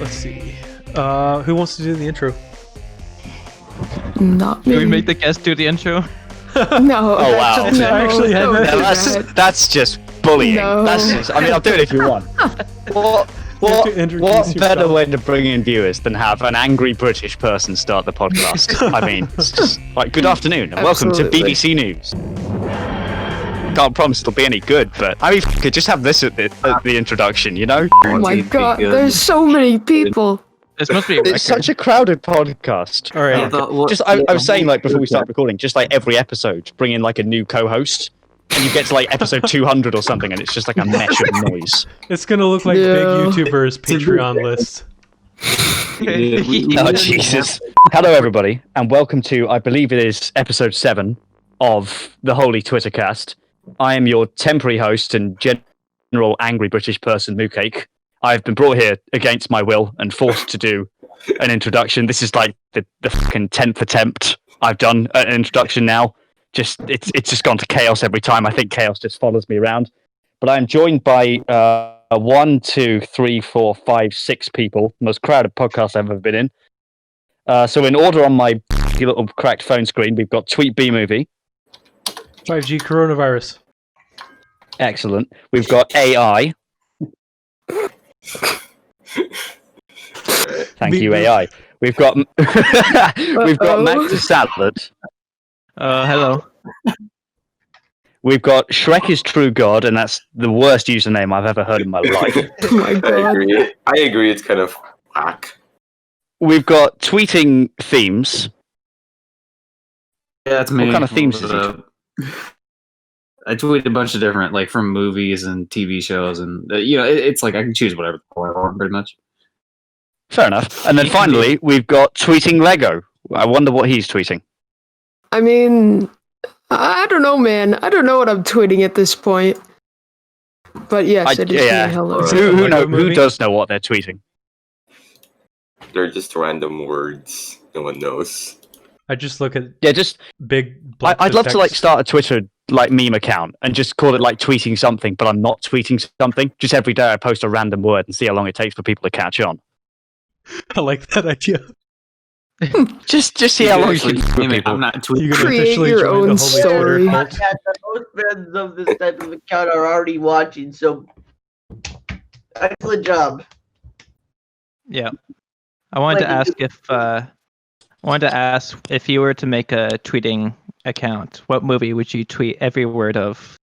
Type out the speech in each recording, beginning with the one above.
let's see. Who wants to do the intro? Not me. Can we make the guest do the intro? No. Oh, wow. No, I actually had don't that. do that. That's just bullying. No. That's just. I mean, I'll do it if you want. What introduce better yourself. way to bring in viewers than have an angry British person start the podcast? I mean, it's just like, good afternoon and welcome to Absolutely. BBC News. Can't promise it'll be any good, but I mean, could just have this at the introduction, you know? Oh my god, there's so many people. This must be a record. It's such a crowded podcast. All right. I was saying, like, before we start recording, just like every episode, bring in like a new co-host, and you get to like episode 200 or something, and it's just like a mesh of noise. It's gonna look like Yeah. big YouTubers' Patreon list. Oh, Jesus. Hello, everybody, and welcome to, I believe it is episode 7 of the Holy Twitter Cast. I am your temporary host and general angry British person, Moocake. I've been brought here against my will and forced to do an introduction. This is like the fucking 10th attempt I've done an introduction now. It's just gone to chaos every time. I think chaos just follows me around. But I'm joined by 1, 2, 3, 4, 5, 6 people. The most crowded podcast I've ever been in. So in order on my little cracked phone screen, we've got Tweet B Movie. 5G coronavirus. Excellent. We've got AI. Thank you, AI. We've got we've got Mac to Salad. Hello. We've got Shrek is True God, and that's the worst username I've ever heard in my life. Oh my god. I agree. It's kind of whack. We've got tweeting themes. Yeah, that's me. What kind of themes is it? I tweet a bunch of different, like, from movies and TV shows, and it's like I can choose whatever I want, pretty much. Fair enough. And then finally, we've got tweeting Lego. I wonder what he's tweeting. I mean, I don't know, man. I don't know what I'm tweeting at this point. But yes, it is yeah. me. Hello. Who does know what they're tweeting? They're just random words. No one knows. I just look at Just big. Blocks I'd of love to like text. start a Twitter like meme account and just call it like tweeting something, but I'm not tweeting something. Just every day I post a random word and see how long it takes for people to catch on. I like that idea. Just see how long you can Actually, with people. I'm not You tweeting. can Create officially your join own the Holy Twitter story. cult. Podcast that most fans of this type of account are already watching, so excellent job. Yeah. I wanted to ask if you were to make a tweeting account, what movie would you tweet every word of?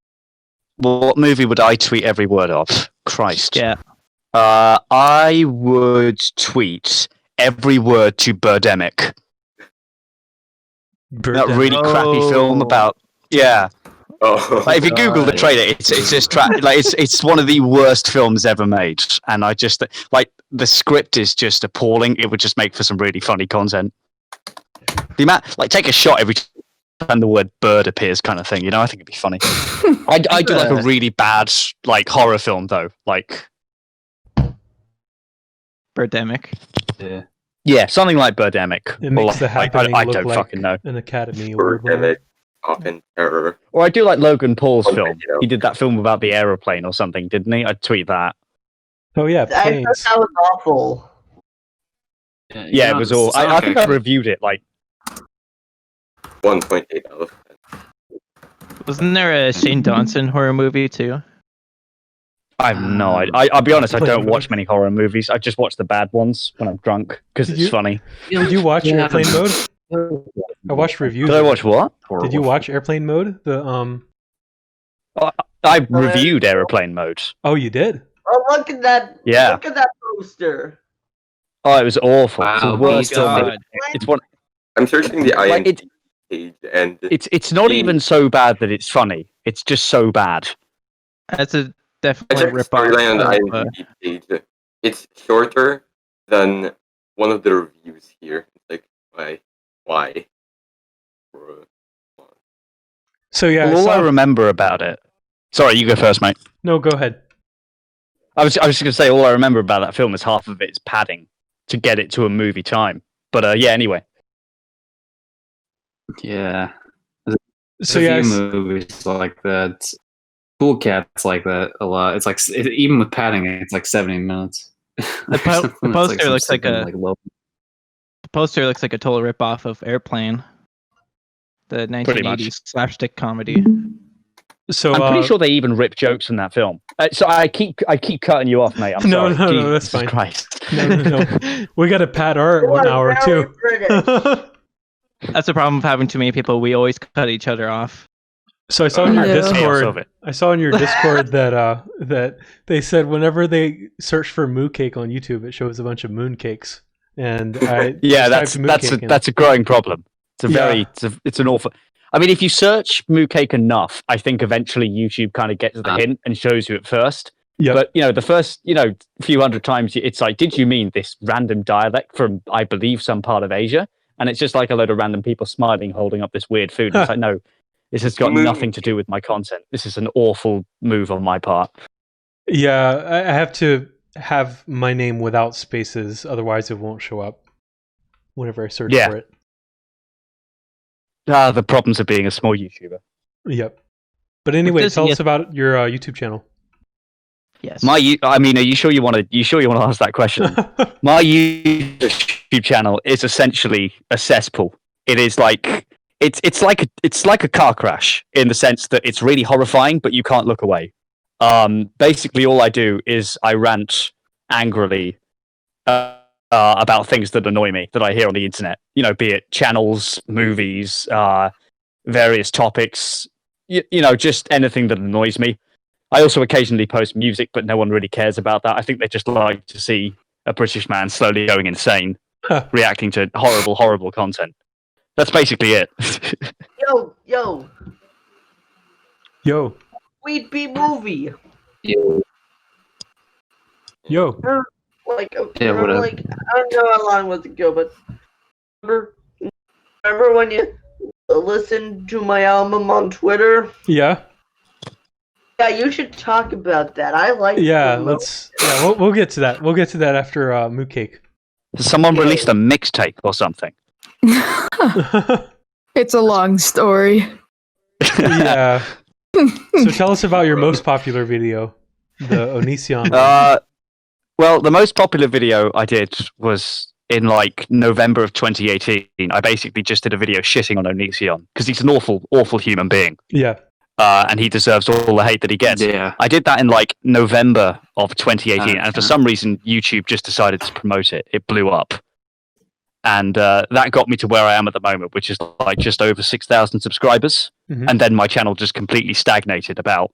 What movie would I tweet every word of? Christ. Yeah. I would tweet every word to Birdemic. That really crappy film about Oh, Like, if you Google the trailer, it's just it's one of the worst films ever made, and I just like the script is just appalling. It would just make for some really funny content. The amount, like, take a shot every time the word bird appears, kind of thing. You know, I think it'd be funny. I do like a really bad like horror film though, like Birdemic. yeah, something like Birdemic. It makes the like, happening I look don't like fucking know. an Academy Award. Birdemic, Open Terror. Or I do like Logan Paul's Okay, film. you know. He did that film about the aeroplane or something, didn't he? I'd tweet that. Oh yeah, I thought planes. that was awful. Yeah, it was all. I think I reviewed it like 1.8 out of 10. Wasn't there a Shane Dawson horror movie too? I have no idea. I'll be honest, I don't watch many horror movies. I just watch the bad ones when I'm drunk because Did it's you- funny. Did you watch Yeah. Airplane Mode? I watched reviews. Did I of it. watch what? Did you watch Airplane Mode? I reviewed Aeroplane Mode. Oh, you did. Oh, look at that! Yeah. Look at that poster. Oh, it was awful. It's the Wow, worst film. God. It's one. I'm searching the Like, IMDb page, and It's not even so bad that it's funny. It's just so bad. That's a I definitely checked the rip off. storyline on the IMDb page. It's shorter than one of the reviews here. It's like, why? Bruh. So yeah, All I saw... remember about it. Sorry, you go first, mate. No, go ahead. I was just going to say all I remember about that film is half of it's padding to get it to a movie time. But yeah, anyway. Yeah. So There's yeah, a few movies like that. Cool Cat's like that a lot. It's like even with padding, it's like 70 minutes. The poster looks like a low. the poster looks like a total ripoff of Airplane, the Pretty much. 1980s slapstick comedy. So I'm pretty sure they even rip jokes from that film. So I keep cutting you off, mate. I'm No, sorry. no, that's Jesus fine. Christ. No. We got to pad our You 1 are hour very too. British. That's the problem with having too many people. We always cut each other off. So I saw in your Yeah. Chaos of Discord. it. I saw in your Discord that that they said whenever they search for Moocake on YouTube, it shows a bunch of mooncakes. And I Yeah, just typed Moocake in. that's a growing problem. It's a Yeah. very it's an awful. I mean, if you search Moocake enough, I think eventually YouTube kind of gets the hint and shows you at first. Yep. But the first few hundred times, it's like, did you mean this random dialect from I believe some part of Asia? And it's just like a load of random people smiling, holding up this weird food. It's like, no, this has got nothing to do with my content. This is an awful move on my part. Yeah, I have to have my name without spaces, otherwise it won't show up whenever I search Yeah. for it. The problems of being a small YouTuber. Yep. But anyway, does tell he us about your YouTube channel. Yes. I mean, are you sure you want to ask that question? My YouTube channel is essentially a cesspool. It is like it's like a car crash in the sense that it's really horrifying, but you can't look away. Basically, all I do is I rant angrily about things that annoy me that I hear on the internet. Be it channels, movies, various topics. Just anything that annoys me. I also occasionally post music, but no one really cares about that. I think they just like to see a British man slowly going insane, reacting to horrible, horrible content. That's basically it. Yo, Yo. Sweet Pea movie. Yo. Like, Yeah, whatever. like, I don't know how long was it ago, but remember when you listened to my album on Twitter? Yeah. Yeah, you should talk about that. I like. Yeah, the let's. Yeah, we'll get to that. We'll get to that after Moocake. Has someone released a mixtape or something? It's a long story. Yeah. So tell us about your most popular video, the Onision one. Well, the most popular video I did was in like November of 2018. I basically just did a video shitting on Onision because he's an awful, awful human being. Yeah. And he deserves all the hate that he gets. Yeah. I did that in like November of 2018, and for some reason, YouTube just decided to promote it. It blew up. And that got me to where I am at the moment, which is like just over 6,000 subscribers. Mhm. And then my channel just completely stagnated about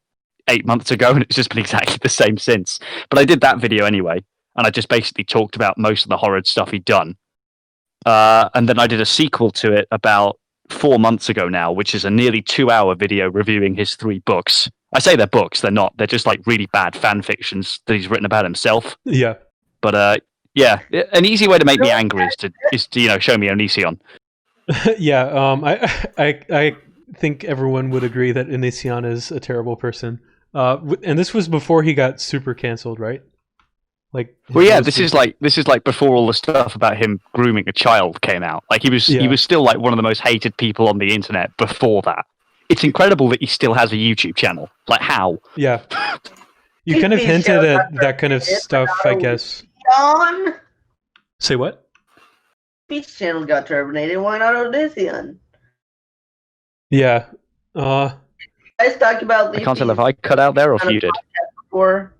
8 months ago, and it's just been exactly the same since. But I did that video anyway, and I just basically talked about most of the horrid stuff he'd done. And then I did a sequel to it about 4 months ago now, which is a nearly 2-hour video reviewing his 3 books. I say they're books, they're not. They're just like really bad fan fictions that he's written about himself. Yeah. But yeah, an easy way to make me angry is to show me Onision. Yeah. I think everyone would agree that Onision is a terrible person. And this was before he got super canceled, right? Like. Well, yeah, this is like before all the stuff about him grooming a child came out. Like he was still like one of the most hated people on the internet before that. It's incredible that he still has a YouTube channel. Like how? Yeah. You kind of hinted at that kind of stuff, I guess. On Say what? Peach channel got terminated. Why not Odyssean? Yeah. Let's talk about. I can't tell if I cut out there or if you did. Before.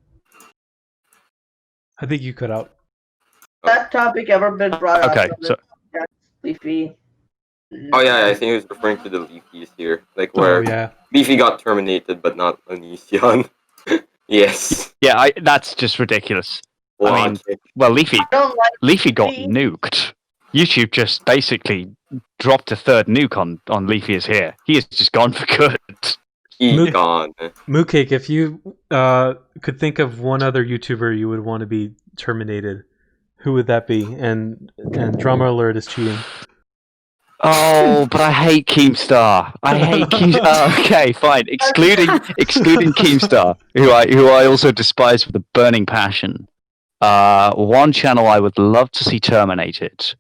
I think you cut out. That topic ever been brought up? Okay, so Leafy. Oh yeah, I think he was referring to the Leafys here, like Oh, where yeah. Leafy got terminated, but not Onision. Yes. yeah, that's just ridiculous. I mean, Logic. well, Leafy I don't like Leafy got Leafy. nuked. YouTube just basically dropped a third nuke on Leafy is here. He is just gone for good. He's Mook- gone. Moocake, if you could think of one other YouTuber you would want to be terminated, who would that be? And drama alert is cheating. Oh, but I hate Keemstar. I hate Keemstar. Okay, fine. Excluding Keemstar, who I also despise with a burning passion. One channel I would love to see terminated.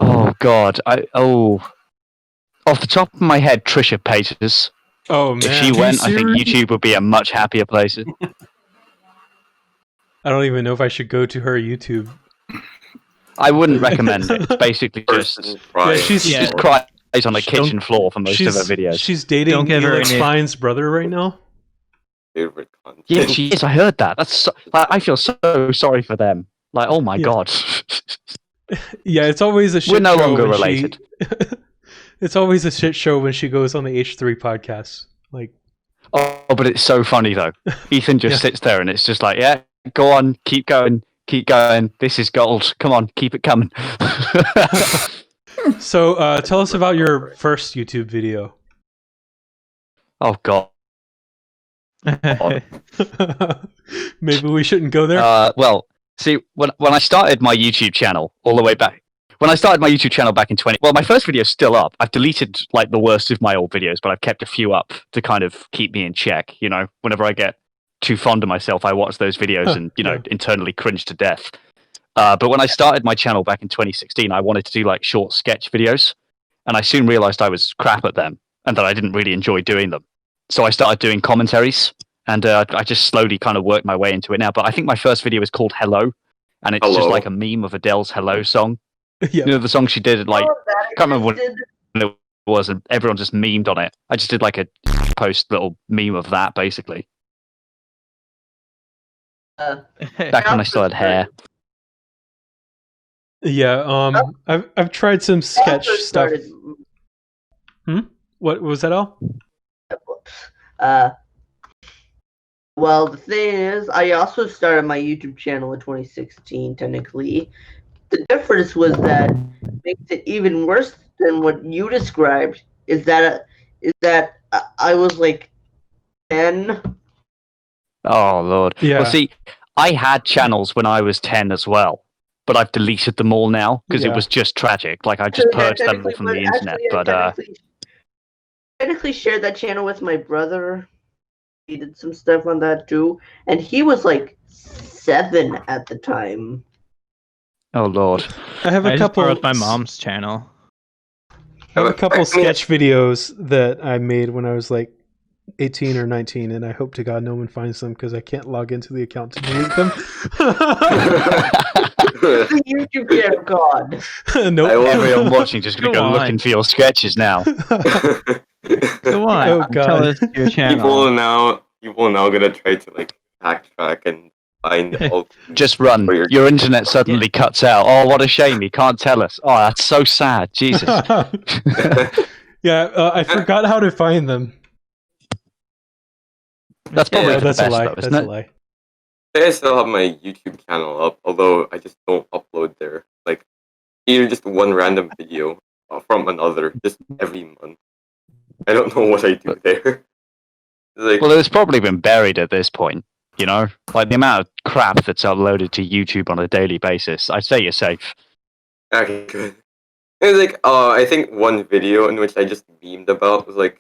Oh God, off the top of my head, Trisha Paytas. Oh man. If she went, I think YouTube would be a much happier place. I don't even know if I should go to her YouTube. I wouldn't recommend it. It's basically just Person Yeah, crying. she's she Yeah. just cries on the Don't- kitchen floor for most of her videos. She's dating Don't give her Felix any- Fine's brother right now. Favorite content. Yeah, she is. I heard that. That's so, like, I feel so sorry for them. Like, oh my Yeah. god. Yeah, it's always a shit We're no show longer when related. It's always a shit show when she goes on the H3 podcast. Like, Oh, but it's so funny though. Ethan just Yeah. sits there and it's just like, yeah, go on, keep going, keep going. This is gold. Come on, keep it coming. so tell us about your first YouTube video. Oh god. Maybe we shouldn't go there. Well, see, when I started my YouTube channel all the way back, when I started my YouTube channel back in well, my first video is still up. I've deleted like the worst of my old videos, but I've kept a few up to kind of keep me in check. You know, whenever I get too fond of myself, I watch those videos and Yeah. internally cringe to death. But when I started my channel back in 2016, I wanted to do like short sketch videos, and I soon realized I was crap at them and that I didn't really enjoy doing them. So I started doing commentaries, and I just slowly kind of worked my way into it now. But I think my first video was called Hello, and it's just Hello. like a meme of Adele's Hello song. Yeah. You know, the song she did, like, Oh, that can't remember what existed. it was, and everyone just memed on it. I just did like a post little meme of that, basically. Back when I still had hair. Yeah, I've tried some sketch Also stuff. started- What was that all? Well, the thing is, I also started my YouTube channel in 2016, technically. The difference was that makes it even worse than what you described is that I was like 10. Oh, Lord. Yeah. Well, see, I had channels when I was 10 as well, but I've deleted them all now because Yeah. it was just tragic. Like, I just purged them all from the internet. But, I technically shared that channel with my brother. He did some stuff on that too, and he was like 7 at the time. oh, Lord. I have I a just couple. borrowed my mom's channel. I have a couple I mean- sketch videos that I made when I was like 18 or 19, and I hope to God no one finds them because I can't log into the account to delete them. The YouTube channel, God. Nope. I will- Everyone watching just going to Go go on. looking for your sketches now. Go on, Oh, God. tell us your people channel. now gonna try to like backtrack and find all Just run. Where you're- Your internet suddenly cuts out. Oh, what a shame. You can't tell us. Oh, that's so sad. Jesus. Yeah, I forgot how to find them. That's probably Yeah, for the that's a best, lie. though, That's isn't a it? lie. I still have my YouTube channel up, although I just don't upload there. Like, either just one random video from another, just every month. I don't know what I do there. Like, Well, it's probably been buried at this point, you know? Like, the amount of crap that's uploaded to YouTube on a daily basis, I'd say you're safe. okay, good. It was like, I think one video in which I just memed about was like,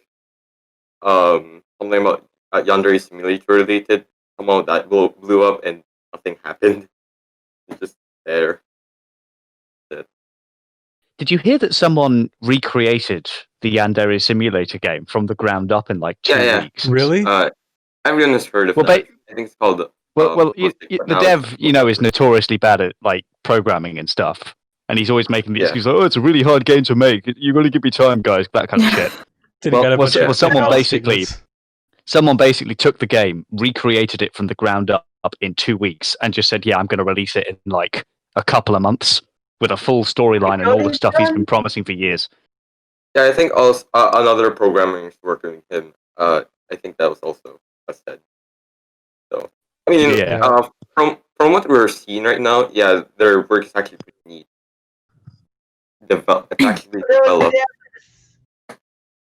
something about Yandere Simulator related. Somehow that blew up and nothing happened. It's just there. Did you hear that someone recreated the Yandere Simulator game from the ground up in like 2 Yeah. weeks? Really? Everyone has heard of Well, that. I think it's called. Well, Moocake, but the now dev, it's- you know, is notoriously bad at like programming and stuff, and he's always making the Yeah. excuse, "Oh, it's a really hard game to make. You got to give me time, guys." That kind of shit. Did well, he got a well, bunch so- of well, someone health basically- statements? Someone basically took the game, recreated it from the ground up in 2 weeks, and just said, "Yeah, I'm going to release it in like a couple of months with a full storyline and all the stuff he's been promising for years." Yeah, I think also another programmer is working with him. I think that was also said. So I mean, Yeah. From what we're seeing right now, yeah, their work is actually pretty neat. It's actually developed.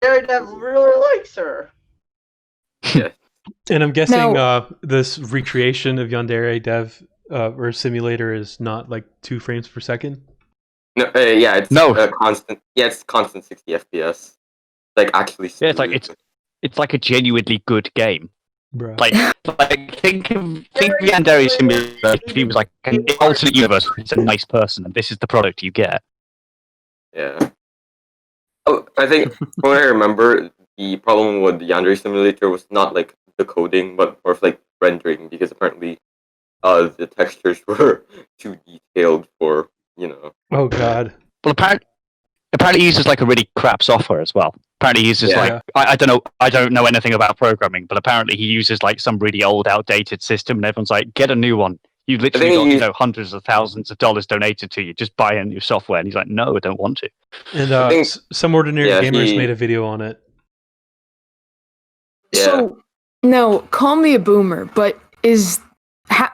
YandereDev really likes her. And I'm guessing Now- this recreation of Yandere Dev or simulator is not like 2 frames per second. No, yeah, it's No. constant. Yeah, it's constant 60 FPS. Like actually. Yeah, it's like smooth. it's like a genuinely good game. Bruh. Like think of Yandere Simulator if he was like an alternate universe. He's a nice person, and this is the product you get. Yeah. Oh, I think from what I remember, the problem with the Yandere Simulator was not like the coding, but more of like rendering, because apparently the textures were too detailed for Oh God. Well, apparently he uses like a really crap software as well. Apparently he uses Yeah. like I don't know, I don't know anything about programming, but apparently he uses like some really old, outdated system, and everyone's like, get a new one. You literally think got hundreds of thousands of dollars donated to you. Just buy a new software, and he's like, no, I don't want to. And I think- some ordinary yeah, gamers he- made a video on it. Yeah. So, no, call me a boomer, but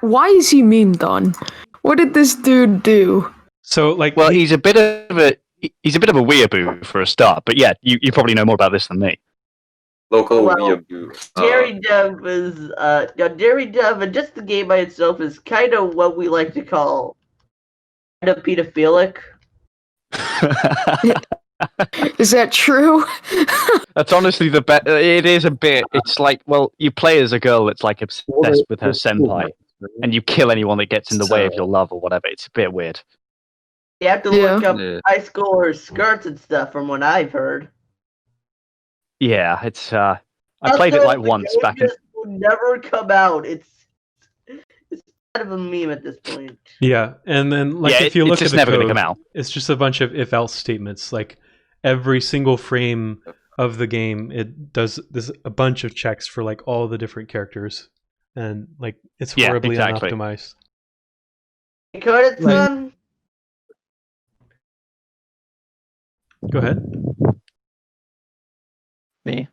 why is he memed on? What did this dude do? So like, Well, he's a bit of a weeaboo for a start, but yeah, you probably know more about this than me. local Well, weeaboo. YandereDev is YandereDev, and just the game by itself is kind of what we like to call kind of pedophilic. Is that true? That's honestly the best. It is a bit. It's like, well, you play as a girl that's like obsessed with her senpai, and you kill anyone that gets in the way of your love or whatever. It's a bit weird. You have to Yeah. look up Yeah. high schoolers' skirts and stuff, from what I've heard. Yeah, it's. I played it Also, like the once game back in. just will never come out. It's kind of a meme at this point. yeah, and then like Yeah, if you it's look at just the never code, going to come out. it's just a bunch of if-else statements. Like every single frame of the game, it does there's a bunch of checks for like all the different characters, and like it's Yeah, horribly exactly. unoptimized. Code it, Right. son. Go ahead. Me.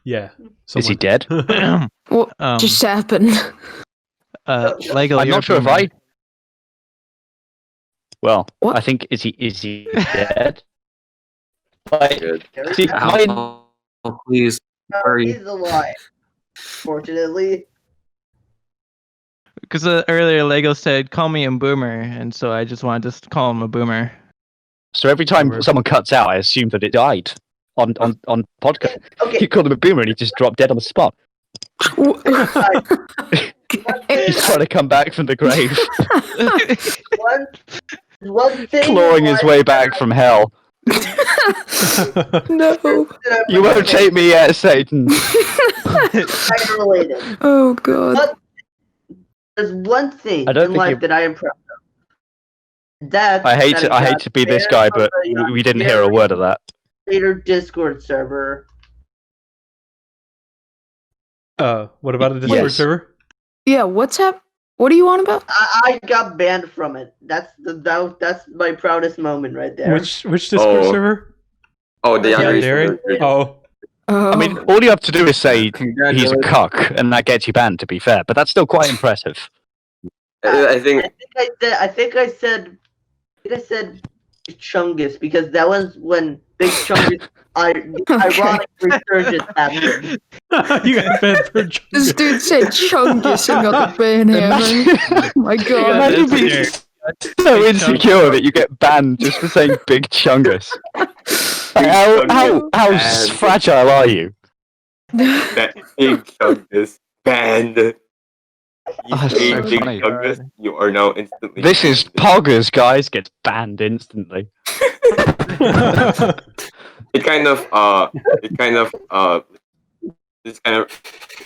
Yeah. Is he dead? What Um, just happened? Lego, I'm you're not sure if boomer. I. Well, What? I think is he dead? Like, Good. see, mine, Oh, please. Are you- He's alive. Fortunately. Because earlier Lego said, "Call me a boomer," and so I just wanted to call him a boomer. so every time Boomer. someone cuts out, I assume that it died on podcast. Okay. You called him a boomer, and he just dropped dead on the spot. He's trying to come back from the grave, One thing. clawing his way back from hell. No. You won't take me yet, Satan. Related. Oh god. But there's one thing I don't in think life you- that I am proud of. That I hate to be this guy, but we didn't hear a word of that. Later Discord server. What about a Discord Yes. server? Yeah, what's up? What are you on about? I got banned from it. That's my proudest moment right there. Which Discord Oh. server? Oh, the Yandere? Yandere. Oh, Oh. I mean, all you have to do is say he's a Congratulations. cuck, and that gets you banned. To be fair, but that's still quite impressive. I think I think I said Big Chungus, because that was when Big Chungus ironic resurgence happened. you got banned for This dude said Chungus and got the ban hammer. Oh my god. Imagine that's being fair. so insecure that you get banned just for saying Big Chungus. Like, how fragile are you? that Big Chungus banned. You Oh, say so Big funny. Chungus, you are now instantly. This is banned. Poggers, guys. Gets banned instantly. It kind of this kind of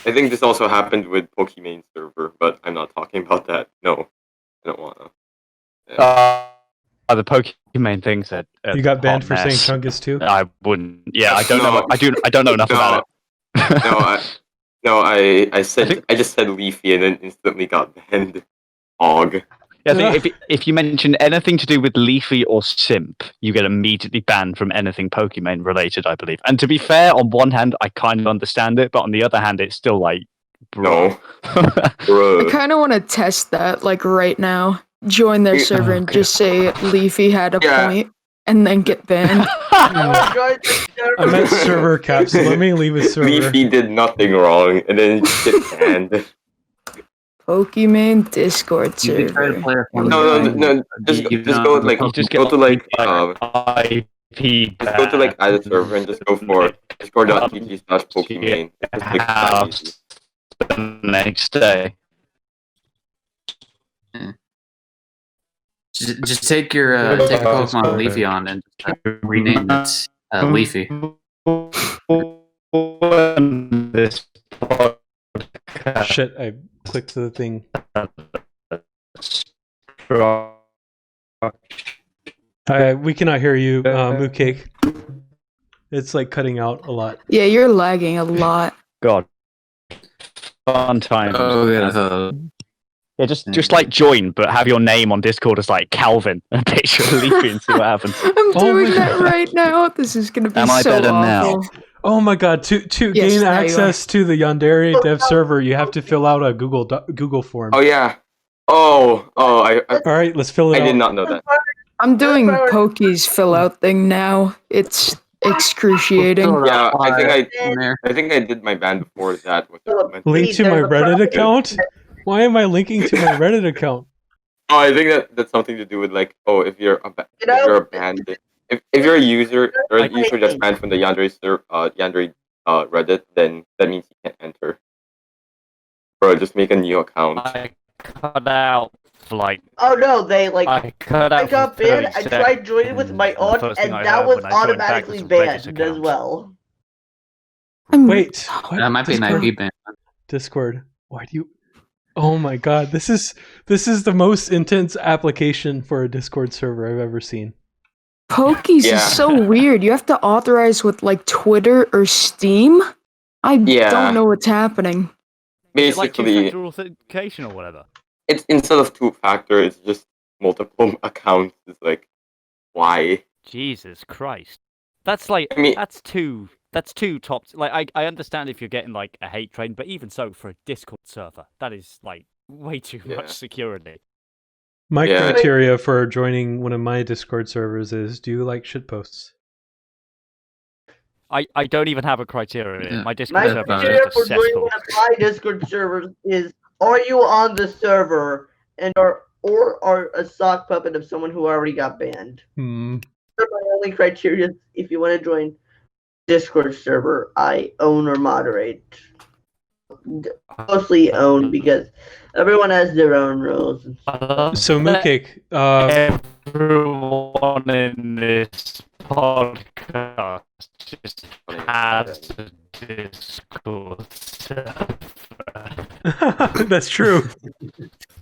I think this also happened with Pokimane server, but I'm not talking about that. No, I don't wanna. The Pokemon things that you got banned for hot mess. saying Chungus too? I wouldn't. Yeah, I don't No. know. I don't know enough about it. I just said Leafy and then instantly got banned. Og. Yeah, I think if you mention anything to do with Leafy or Simp, you get immediately banned from anything Pokemon related, I believe. And to be fair, on one hand, I kind of understand it, but on the other hand, it's still like, bro. No. I Bruh. kind of want to test that, like right now. Join their server and just say Leafy had a Yeah. point, and then get banned. I meant server caps. Let me leave a server. Leafy did nothing wrong and then just get banned. Pokemon Discord You could try to server. play a No. Just go like You just go to like IP just go to like add a server and just go for discord.gg/Pokimane. Just like that easy. the next day. Just take your take Pokemon Leafy on and rename it Leafy. When this Shit, I clicked the thing. We cannot hear you, Moocake. It's like cutting out a lot. Yeah, you're lagging a lot. God. Fun times. Oh, yeah. Yeah, just like join, but have your name on Discord as like Calvin and a picture of Leafy and see what happens. I'm Oh doing my that God. right now. This is gonna be Am I so better now? awful. Oh my god! To Yes, gain now you access to the YandereDev server, you have to fill out a Google form. Oh yeah. Oh, I All right, let's fill it I out. did not know that. I'm doing Pokey's fill out thing now. It's excruciating. Yeah, I there. think I did my ban before that was implemented. Link to my Reddit account? Why am I linking to my Reddit account? Oh, I think that's something to do with like, oh, if you're a banned, if you're a user or a user that's banned from the Yandere Reddit, then that means you can't enter. Bro, just make a new account. I cut out for like. Oh no, they like. I cut out. I got for banned. 30 I tried joining with seconds, my and the aunt, first thing and I that heard was when I joined back automatically was a Reddit banned as account. well. Wait, what? That might be an Discord? IP ban. Discord. Why do you? Oh my god! This is the most intense application for a Discord server I've ever seen. Pokey's Yeah. is so weird. You have to authorize with like Twitter or Steam. I Yeah. don't know what's happening. Is it like Basically, two-factor authentication or whatever? it's instead of two-factor, it's just multiple accounts. It's like, why? Jesus Christ. That's like I mean- that's two tops. Like I understand if you're getting like a hate train, but even so for a Discord server, that is like way too Yeah. much security. My Yeah. criteria for joining one of my Discord servers is: do you like shitposts? I don't even have a criteria. Yeah. My Discord My server criteria is for just a joining cesspool. one of my Discord servers is: are you on the server and are a sock puppet of someone who already got banned? Hmm. Those are my only criteria if you want to join Discord server I own or moderate. Mostly own because everyone has their own rules. So Moocake, Everyone in this podcast just has a Discord server. that's true.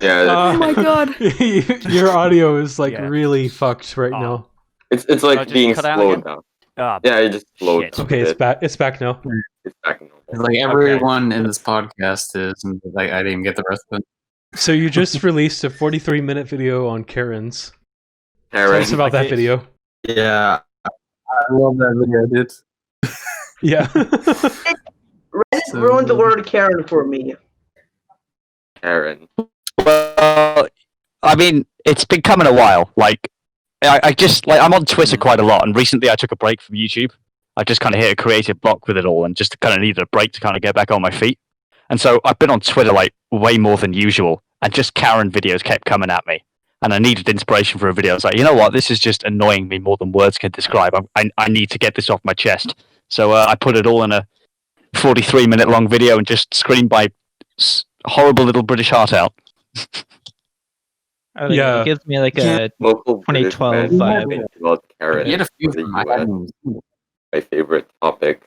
Yeah, Oh my god. Your audio is like Yeah. really fucked right Oh. now. it's like just being cut out slowed again? down. Ah, Yeah, it just slowed. Shit. Okay, it's back. It's back now. It's back in It's normal. like everyone in this podcast is, and like I didn't even get the rest of it. So you just released a 43-minute video on Karens. Tell Karen, us about that Okay. video. Yeah, I love that video, dude. Yeah. Reddit So ruined the good. word Karen for me. Karen. Well, I mean, it's been coming a while. Like, I just like I'm on Twitter quite a lot, and recently I took a break from YouTube. I just kind of hit a creative block with it all, and just kind of needed a break to kind of get back on my feet. And so I've been on Twitter like way more than usual, and just Karen videos kept coming at me, and I needed inspiration for a video. I was like, you know what, this is just annoying me more than words can describe. I need to get this off my chest. So I put it all in a 43-minute long video and just screamed my horrible little British heart out. I think Yeah. It gives me like Yeah. a Local British 2012 men vibe. comment about Karen. You had a few in the from I US. hadn't even seen. My favorite topic.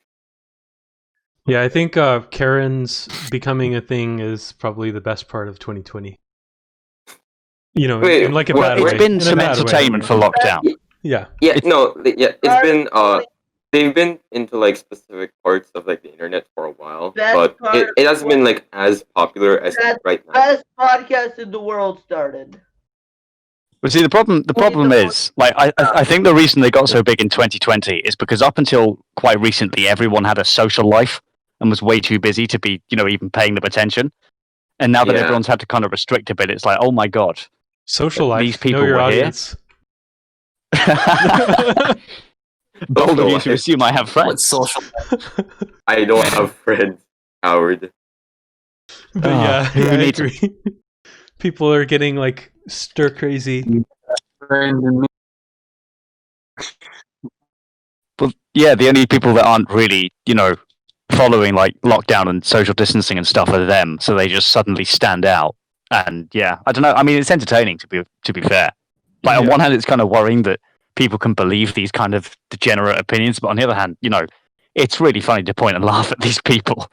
Yeah, I think Karen's becoming a thing is probably the best part of 2020. You know, Wait, in like a well, bad it's way. It's been In a some bad way. entertainment for lockdown. Yeah. Yeah, It's- it's been they've been into like specific parts of like the internet for a while, Best but part- it hasn't been like as popular as That's right now. Best podcast in the world started. But see, the problem is, like, I think the reason they got so big in 2020 is because up until quite recently, everyone had a social life and was way too busy to be, even paying them attention. And now that Yeah. everyone's had to kind of restrict a bit, it's like, oh my god, Social life. These people know your were here? audience. bold of you to life. assume I have What friends. social? I don't have friends, Howard. But Oh, yeah, who I needs agree. People are getting like stir crazy. Friend and me. Well, yeah, the only people that aren't really, following like lockdown and social distancing and stuff are them. So they just suddenly stand out. And yeah, I don't know. I mean, it's entertaining to be fair. Like on Yeah. one hand, it's kind of worrying that people can believe these kind of degenerate opinions, but on the other hand, it's really funny to point and laugh at these people.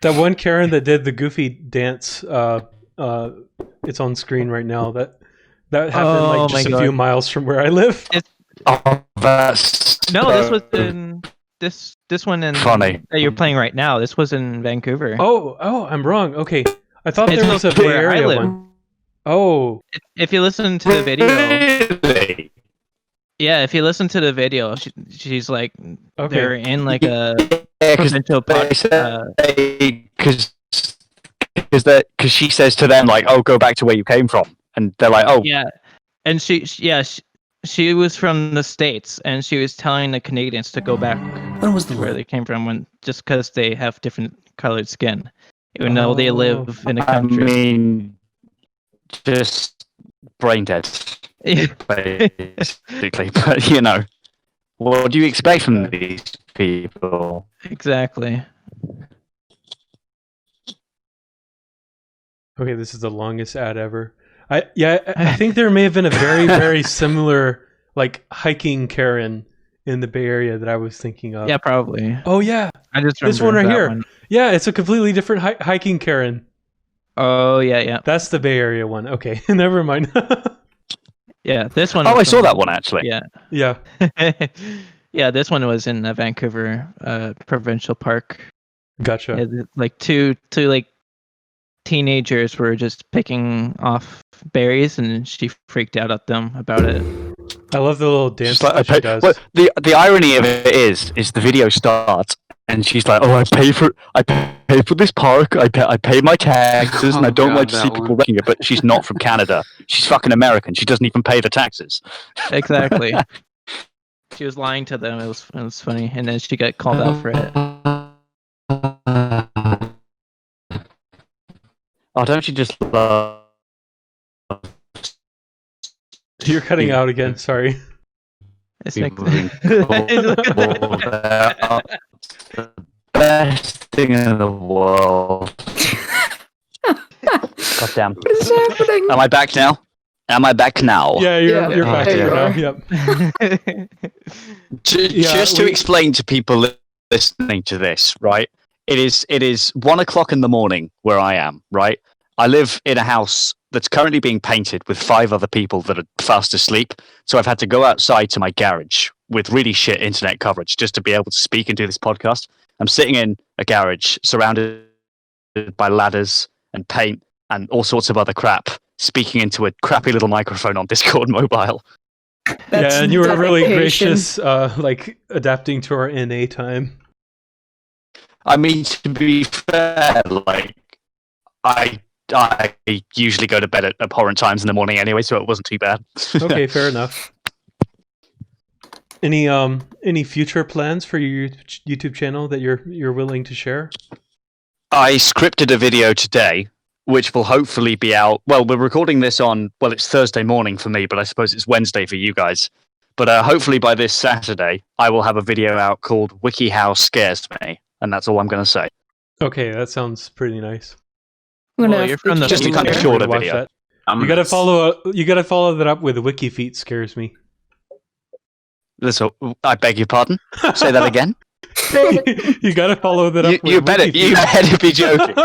That one Karen that did the goofy dance. It's on screen right now. That happened like Oh just my a few God. miles from where I live. Oh, that's No, this was so in this one in funny. that you're playing right now. This was in Vancouver. Oh, I'm wrong. Okay, I thought It's there was a also Bay where I Area live. one. Oh, If you listen to the video, Really? yeah, if you listen to the video, she's like, okay. they're in like a Yeah, provincial park. because she says to them like, "Oh, go back to where you came from," and they're like, "Oh, Yeah, and she was from the States, and she was telling the Canadians to go back When was the to where they came from, when just because they have different colored skin, even though they live in a I country. mean, just brain dead, basically." But you know, what do you expect from these people? Exactly. Okay, this is the longest ad ever. I think there may have been a very very similar like hiking Karen in the Bay Area that I was thinking of. Yeah, probably. Oh yeah, I just this remember one right that here. one. Yeah, it's a completely different hiking Karen. Oh yeah. That's the Bay Area one. Okay, never mind. Yeah, this one. Oh, I was saw from- that one actually. Yeah. Yeah. Yeah, this one was in Vancouver provincial park. Gotcha. Yeah, like two like teenagers were just picking off berries, and she freaked out at them about it. I love the little dance She's like, that she does. Well, the irony of it is the video starts and she's like, "Oh, I pay for this park. I pay my taxes, and I Oh, don't God, like to see that people one. wrecking it." But she's not from Canada. She's fucking American. She doesn't even pay the taxes. Exactly. She was lying to them. It was funny, and then she got called out for it. Oh, don't you just love? You're cutting out again. Sorry. It's People like- the best thing in the world. God damn. What is happening? Am I back now? Am I back now? Yeah, you're Yeah, back there here you now. are. Yep. Just to explain to people listening to this, right? It is 1 o'clock in the morning where I am, right? I live in a house that's currently being painted with 5 other people that are fast asleep. So I've had to go outside to my garage with really shit internet coverage just to be able to speak and do this podcast. I'm sitting in a garage surrounded by ladders and paint and all sorts of other crap, speaking into a crappy little microphone on Discord mobile. That's yeah, and you were really dedication. gracious, like adapting to our NA time. I mean, to be fair, like I usually go to bed at abhorrent times in the morning anyway, so it wasn't too bad. Okay, fair enough. Any future plans for your YouTube channel that you're willing to share? I scripted a video today, which will hopefully be out. Well, we're recording this on. Well, it's Thursday morning for me, but I suppose it's Wednesday for you guys. But hopefully by this Saturday, I will have a video out called "WikiHow Scares Me," and that's all I'm going to say. Okay, that sounds pretty nice. I'm gonna Well, have you're to from the check Just a it kind of out. shorter Watch video. that. You gotta follow that up with Wiki Feet scares me. I beg your pardon. Say that again. You gotta follow that up with You better be joking.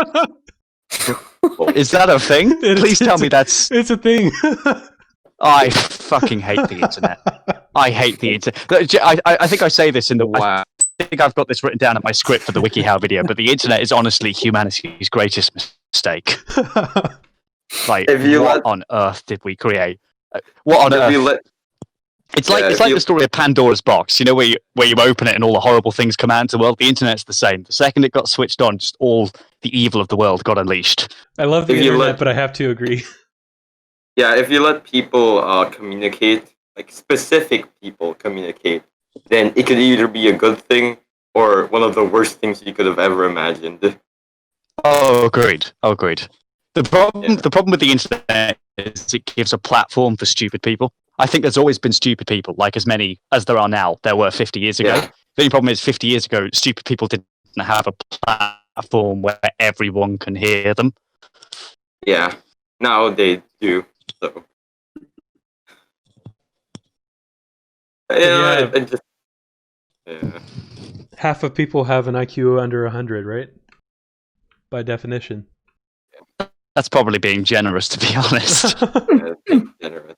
Is that a thing? Please tell me that's. It's a thing. I fucking hate the internet. I hate the internet. I think I say this in the. Wow. I think I've got this written down at my script for the WikiHow video, but the internet is honestly humanity's greatest mistake. Like, If you what let- on earth did we create? What on If earth? you let, It's like Yeah, it's if like you- the story of Pandora's box. You know, where you open it and all the horrible things come out into the world. The internet's the same. The second it got switched on, just all the evil of the world got unleashed. I love the If you internet, let- but I have to agree. yeah, if you let people communicate, like specific people communicate, then it could either be a good thing or one of the worst things you could have ever imagined. Oh, agreed. The problem Yeah. with the internet is it gives a platform for stupid people. I think there's always been stupid people, like as many as there are now. There were 50 years ago. Yeah. The only problem is 50 years ago, stupid people didn't have a platform where everyone can hear them. Yeah, now they do. So, Yeah. I just yeah. Half of people have an IQ under 100, right? by definition. That's probably being generous, to be honest. Yeah, it's generous.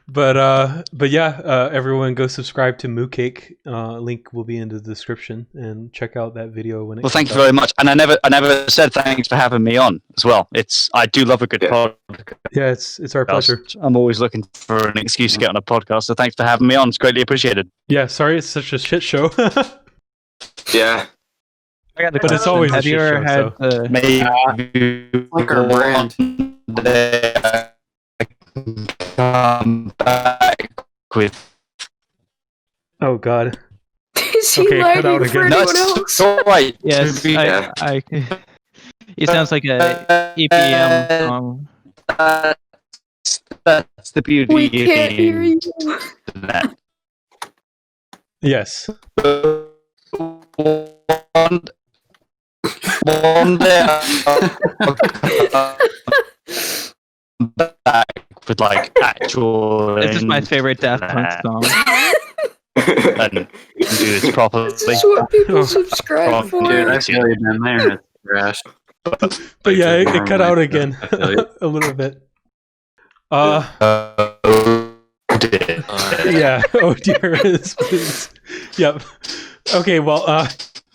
But yeah, everyone go subscribe to Moocake. Link will be in the description, and check out that video when it Well, thank you comes out. very much. And I never said thanks for having me on as well. I do love a good Yeah. podcast. Yeah, it's our pleasure. I'm always looking for an excuse to get on a podcast. So thanks for having me on. It's greatly appreciated. Yeah, sorry it's such a shit show. Yeah. I got a But it's question. always a Have you shit ever show, had Maybe Like our brand. one day I can come back with. Oh god. Is he Okay, cut out lagging for again. anyone No, else? it's all right. Yes, Yeah. he sounds like a EPM song. That's the beauty. We can't hear you. That. Yes. One day I'll come back with like actual. This is my favorite Daft Punk song. And do this properly. This is what people subscribe for. Dude, I feel you, man. My internet's trash. But yeah, it cut out Normally, again I feel you. a little bit. Dear. Yeah. Oh dear. Please. Yep. Okay. Well.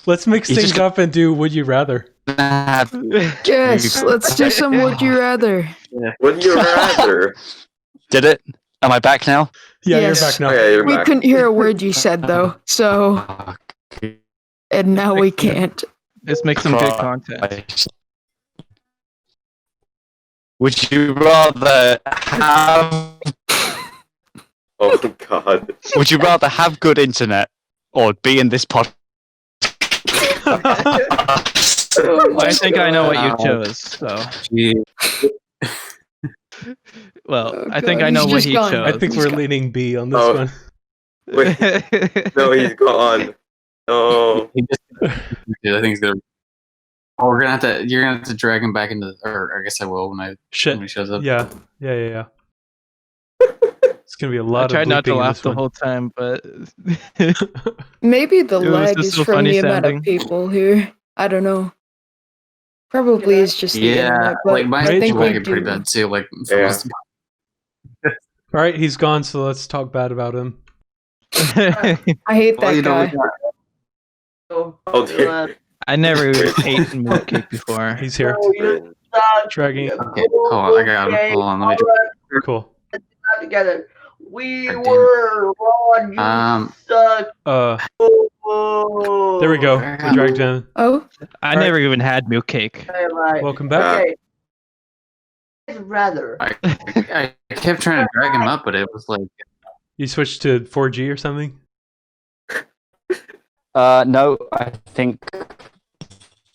Let's mix You things just- up and do Would You Rather. Yes, let's do some Would You Rather. Would you rather? Did it? Am I back now? Yeah, Yes. you're back now. Okay, you're We back. couldn't hear a word you said though, so and now we can't. Let's make some good content. Would you rather have? Oh god. Would you rather have good internet or be in this pod? Oh my I think I know what you God. chose. So, Gee, well, Oh, I think God, I know he's what just he gone. chose. I think we're leaning B on this Oh. one. Wait, no, he's gone. No. he just, dude, I think he's gonna. Oh, we're gonna have to. You're gonna have to drag him back into. Or I guess I will when Shit. he shows up. Yeah. It's gonna be a lot I of tried not to bleeping in laugh this the one. whole time, but Maybe the It was lag just is so from funny the amount of sounding. people here. I I don't know. Probably is just the Yeah, internet, but like my I think we lagging pretty do. bad too. Like, for Yeah. most of All right, he's gone, so let's talk bad about him. I hate Well, that you know, guy. Oh dear. I never ate Moocake before. He's here. Wait. Dragging. Okay, hold on. I got him. Hold on. Let me. Cool. Together. We God damn it. were wrong. You suck. There we go. We dragged him. Oh, I never even had Moocake. Welcome back. Okay. I'd rather. I kept trying to drag him up, but it was like. You switched to 4G or something? No, I think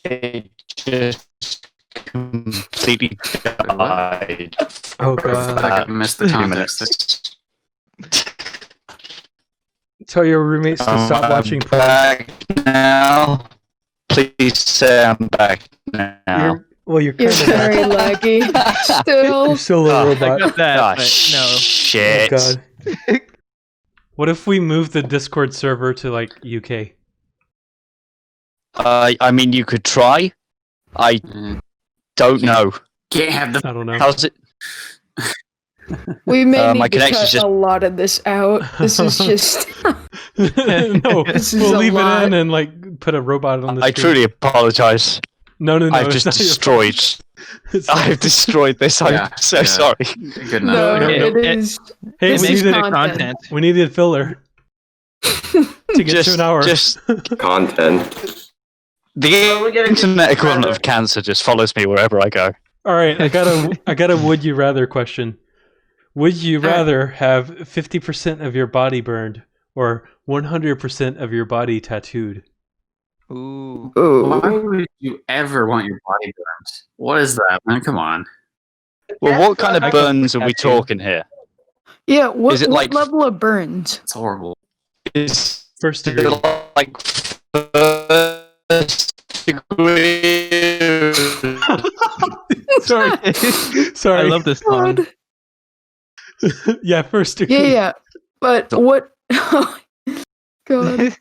it just completely died. Oh I god. missed the Few context. minutes. Tell your roommates to stop watching porn. Back now. Please say I'm back now. You're you're kind of very laggy. Still, You're still a Oh, I robot. got that, Ah, but no. Oh shit. god. What if we move the Discord server to like UK? I mean, you could try. I Mm, don't know. Can't have the. I don't know. How's it? we may my need to connection's cut just- a lot of this out. This is just. No, This is we'll a leave it lot. in and like put a robot on the I screen. truly apologize. No, I've it's just not your destroyed. fault. It's I've destroyed this. I'm Yeah, so yeah. sorry. Good No, enough. no, it it- is. Hey, It This we makes is needed, good content. we needed filler to get Just, to an hour. just Content. the internet equivalent of cancer just follows me wherever I go. All right, I got a would you rather question. Would you rather have 50% of your body burned or 100% of your body tattooed? Ooh. Why Ooh. would you ever want your body burned? What is that, man? Come on. Well, what kind I of got burns are we tattoo. talking here? Yeah, what, Is it what like- level of burns? It's horrible. Is First degree. it like first degree? Sorry. Sorry. I love this song. God. Yeah, first degree. Yeah, yeah. But what? God,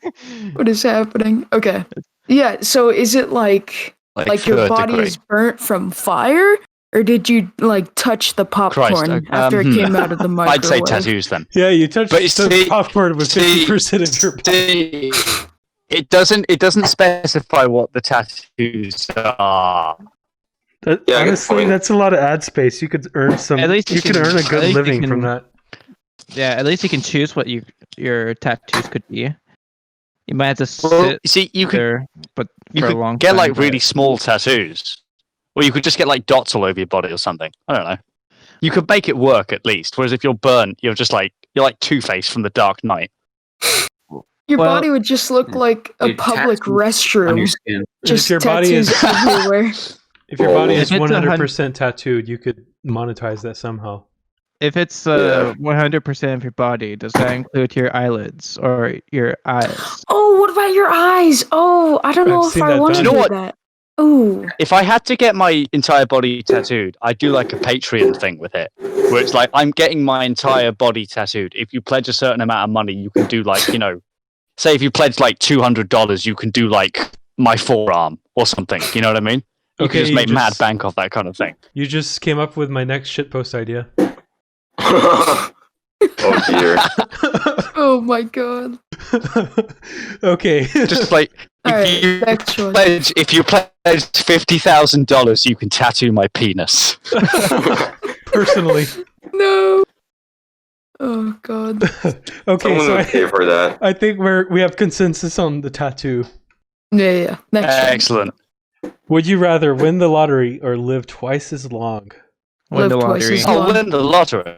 what is happening? Okay. Yeah, so is it like Like your third body degree. is burnt from fire, or did you like touch the popcorn after it came out of the microwave? I'd say tattoos then. Yeah, you touched But the popcorn with 50% of your body. It doesn't specify what the tattoos are. Honestly, that's a lot of ad space. You could earn some. At least you could earn a good living from that. Yeah, at least you can choose what your tattoos could be. You might have to sit Well, see, you could there, but you for a could long get time, like but- really small tattoos, or you could just get like dots all over your body or something. I don't know. You could make it work at least. Whereas if you're burnt, you're like Two-Face from The Dark Knight. Your Well, body would just look like a It public tattoos on restroom. your skin. Just If your body tattoos is- everywhere. If your body is If it's 100% tattooed, you could monetize that somehow. If it's Yeah. 100% of your body, does that include your eyelids or your eyes? Oh, what about your eyes? Oh, I don't know I've if seen I that want to done. do You know what? that. Oh, If I had to get my entire body tattooed, I'd do like a Patreon thing with it, where it's like I'm getting my entire body tattooed. If you pledge a certain amount of money, you can do like say if you pledge like $200, you can do like my forearm or something. You know what I mean? You Okay, can just you make mad just- bank off that kind of thing. You just came up with my next shitpost idea. Oh dear. oh my god. Okay. Just like Alright, next one. if you pledge $50,000, you can tattoo my penis. Personally. No. Oh god. Okay, Someone so would pay for that. I think we have consensus on the tattoo. Yeah. Next one. Excellent. Would you rather win the lottery or live twice as long? Win the Live twice lottery. as Oh, long. win the lottery.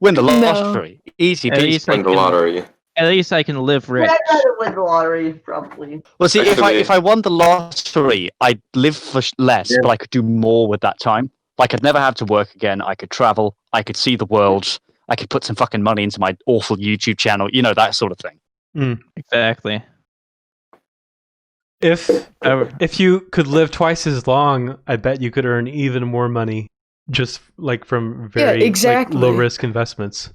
Win the No. lottery. Easy At peasy. least I Win the can- lottery. At least I can live Yeah, rich. I'd rather win the lottery, probably. Well, see, Actually- if I won the lottery, I'd live for less, but I could do more with that time. Like, I'd never have to work again. I could travel. I could see the world. I could put some fucking money into my awful YouTube channel. You know, that sort of thing. Exactly. If you could live twice as long, I bet you could earn even more money just like from very exactly. low risk investments.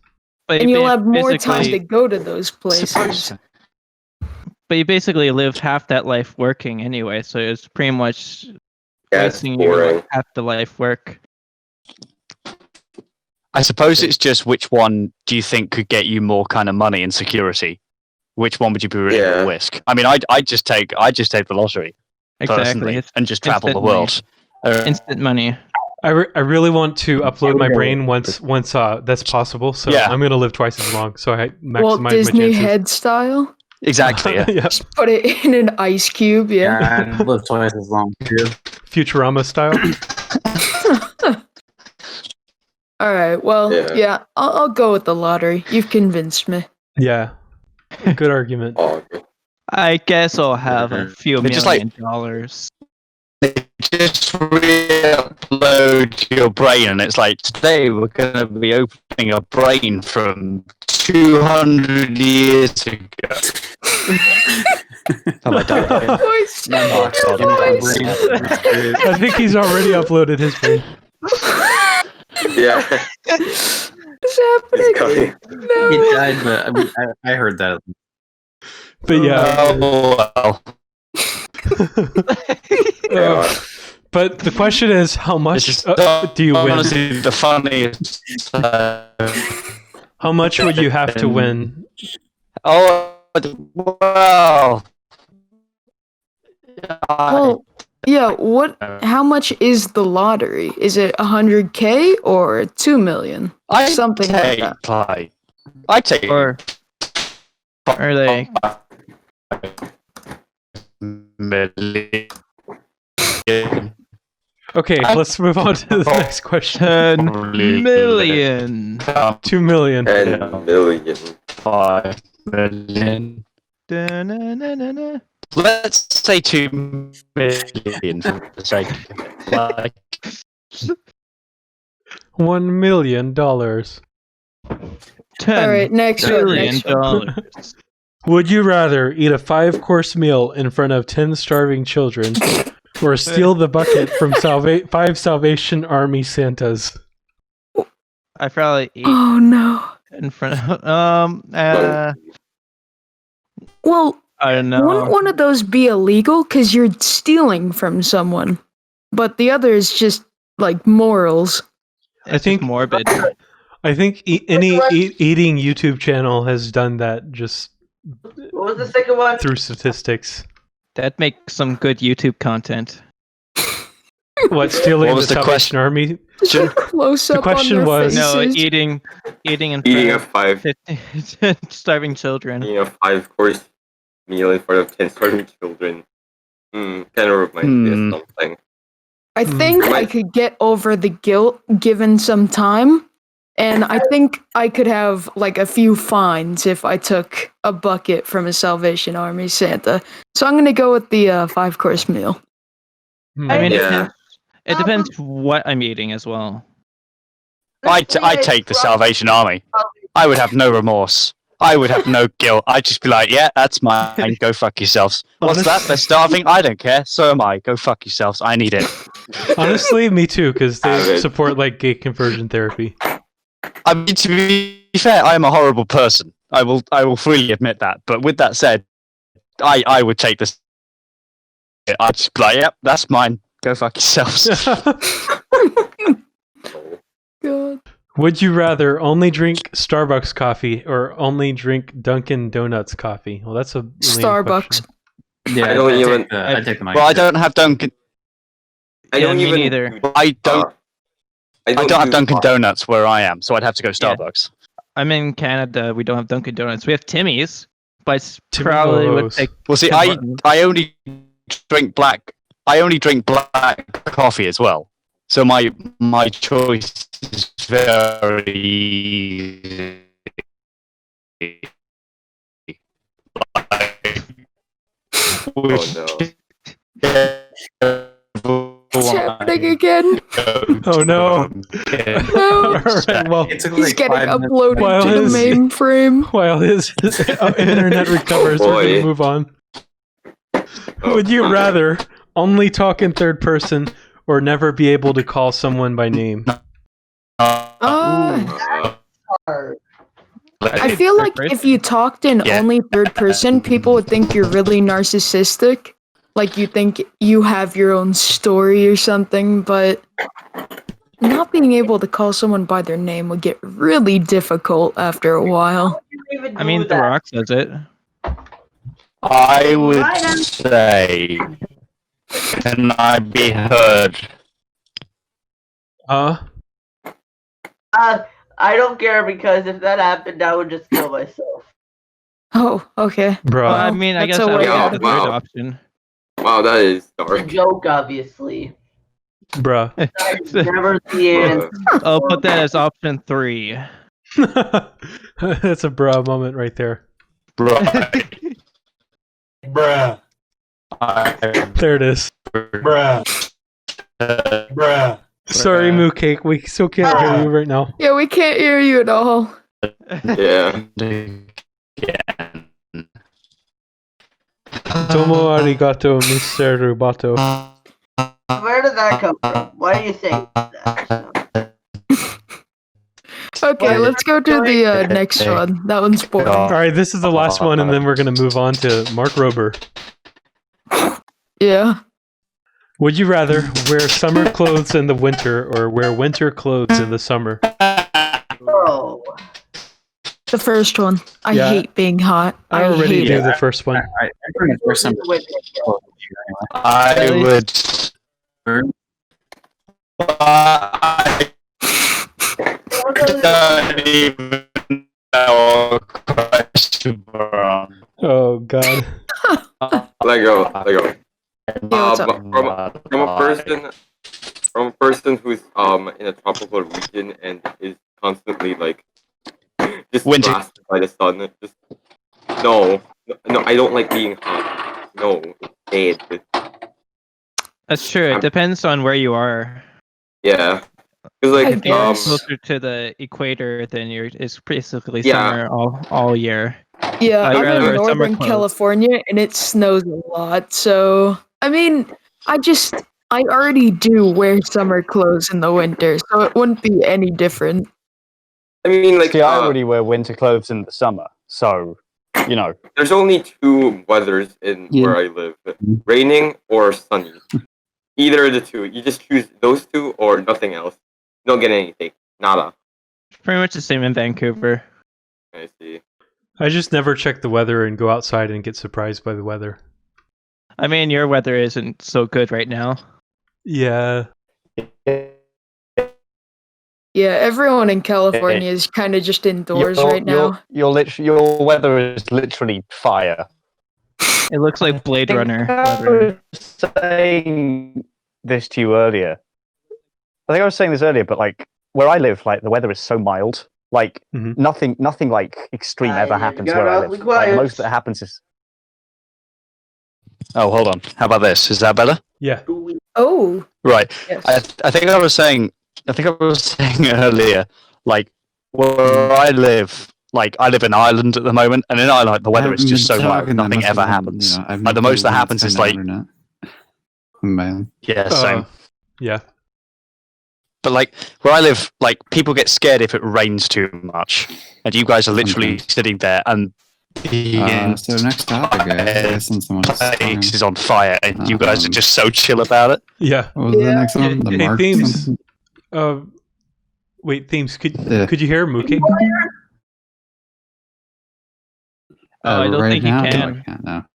But And you you'll ba- have more time basically- to go to those places. Suppose. But you basically live half that life working anyway, so it's pretty much Yeah, it's wasting your boring. half the life work. I suppose it's just which one do you think could get you more kind of money and security? Which one would you be willing Yeah. to risk? I mean, I'd just take the lottery personally Exactly. It's and just travel the instant money. world. instant money. I really want to upload my brain once that's possible. So Yeah. I'm gonna live twice as long. So I maximize Walt my Disney chances. head style. Exactly. Yeah. Yeah. Just put it in an ice cube. Yeah. Yeah, I'd live twice as long too. Futurama style. All right. Well, Yeah. yeah. I'll go with the lottery. You've convinced me. Yeah. Good argument. Oh, okay. I guess I'll have a few They're just million dollars. Just re-upload your brain, and it's like today we're going to be opening a brain from 200 years ago. Oh my God. Voice. Oh, God. Voice. I think he's already uploaded his brain. Yeah, What's it's happening? coming. No. He died, but I mean, I heard that. But yeah. Oh well. Yeah. But the question is, how It's much just do you win? honestly the funniest. How much would you have to win? Oh well. Well, yeah. What? How much is the lottery? Is it 100K or 2 million? I Something like take that. like I take Or are they? million. Okay, let's move on to the next question. 10 million. 2 million. 10 million. 5 million. Da-na-na-na-na. Let's say 2 million for the sake of it. Like, $1 million. 10 All right. Next one. billion Next one. dollars. Would you rather eat a 5-course meal in front of 10 starving children or steal the bucket from 5 Salvation Army Santas? I probably eat Oh no. in front of Well, I don't know. Wouldn't one of those be illegal because you're stealing from someone, but the other is just like morals? It's think- just morbid. I think any eating YouTube channel has done that just What was the second one? through statistics. That makes some good YouTube content. What, stealing What was the the Salvation Army? Just a close up question on their was- No, faces. eating in Eating a front five of starving children. eating a 5-course meal in front of 10 starving children. Kind of reminds me of something. I think Am I- I could get over the guilt given some time, and I think I could have like a few fines if I took a bucket from a Salvation Army Santa. So I'm gonna go with the 5-course meal. I mean, Yeah. it depends what I'm eating as well. I take the Salvation Army. I would have no remorse. I would have no guilt. I'd just be like, yeah, that's mine. Go fuck yourselves. What's that? They're starving? I don't care. So am I. Go fuck yourselves. I need it. Honestly, me too, because they Savage. support like gay conversion therapy. I mean, to be fair, I am a horrible person. I will freely admit that. But with that said, I would take this. I'd just be like, yep, that's mine. Go fuck yourselves. God. Would you rather only drink Starbucks coffee or only drink Dunkin' Donuts coffee? Well, that's a lame Starbucks. question. Yeah, I don't even- I take the mic. Well, I don't have Dunkin'. I Yeah, don't me even. neither. do- I don't. I don't have do Dunkin' coffee. Donuts where I am, so I'd have to go Yeah. Starbucks. I'm in Canada. We don't have Dunkin' Donuts. We have Timmy's, but it's Timmy probably would Woes. take. Well, see, Tim I Hortons. only drink black. I only drink black coffee as well. So my choice is very easy. Oh It's happening again. Oh no! No. Alright, well, It took He's like getting 5 minutes. uploaded While to the his- mainframe. while his internet recovers, we're boy. gonna move on. Oh, Would you rather only talk in third person or never be able to call someone by name? Ah. Hard. I feel like if you talked in Yeah. only third person, people would think you're really narcissistic. Like you think you have your own story or something, but not being able to call someone by their name would get really difficult after a while. You even I mean, do The that? Rock does it. I would say, can I be heard? I don't care because if that happened, I would just kill myself. Oh, okay. Bro, Well, I mean, I That's guess a I would way have out the of third Wow. option. Wow, that is A dark. joke, obviously. bruh. That's never the end. I'll put that as option 3. That's a bruh moment right there. Right. Bruh. There it is. Bruh. Bruh. Sorry, Moocake, we still can't hear you right now. Yeah, we can't hear you at all. Yeah. Again. Tomo arigato, Mr. Rubato. Where did that come from? Why do you think that? Okay, let's go to the next one. That one's boring. Alright, this is the last one, and then we're gonna move on to Mark Rober. Yeah. Would you rather wear summer clothes in the winter or wear winter clothes in the summer? Oh. The first one. I Yeah. hate being hot. I I already hate knew it. the first one. I pretty much wear some. I would. I don't even know a question, bro. Oh god. Let go. Yeah, what's up? From a person who's in a tropical region and is constantly like just Winter. blasted by the sun. Just no, I don't like being hot. No, dead. That's true. It depends on where you are. Yeah, because I like If you're guess. closer to the equator, then it's basically Yeah. summer all year. Yeah, I'd I'm rather wear in summer Northern clothes. California and it snows a lot. So, I mean, I already do wear summer clothes in the winter, so it wouldn't be any different. I mean like See, I already wear winter clothes in the summer, so you know. There's only two weathers in where I live: raining or sunny. Either of the two. You just choose those two or nothing else. You don't get anything. Nada. It's pretty much the same in Vancouver. I see. I just never check the weather and go outside and get surprised by the weather. I mean, your weather isn't so good right now. Yeah. Yeah, everyone in California is kind of just indoors right now. Your weather is literally fire. It looks like Blade Runner I weather. was saying this to you earlier. I think I was saying this earlier, but like where I live, like the weather is so mild. Like nothing like extreme ever happens where I live. Like, most that happens is. Oh, hold on. How about this? Is that better? Yeah. Oh. Right. Yes. I think I was saying earlier, like where I live, like I live in Ireland at the moment, and in Ireland the weather is just so mild, nothing ever happens. Like the most that happens is like, yeah, same. Yeah. But like where I live, like people get scared if it rains too much, and you guys are literally sitting there, and so next topic, guys. Place is on fire, and you guys are just so chill about it. Yeah. What was the next one? The Hey, Mark Themes. something? Wait, Themes. Could you hear Moocake? I don't right think you now, can. No, I can't now.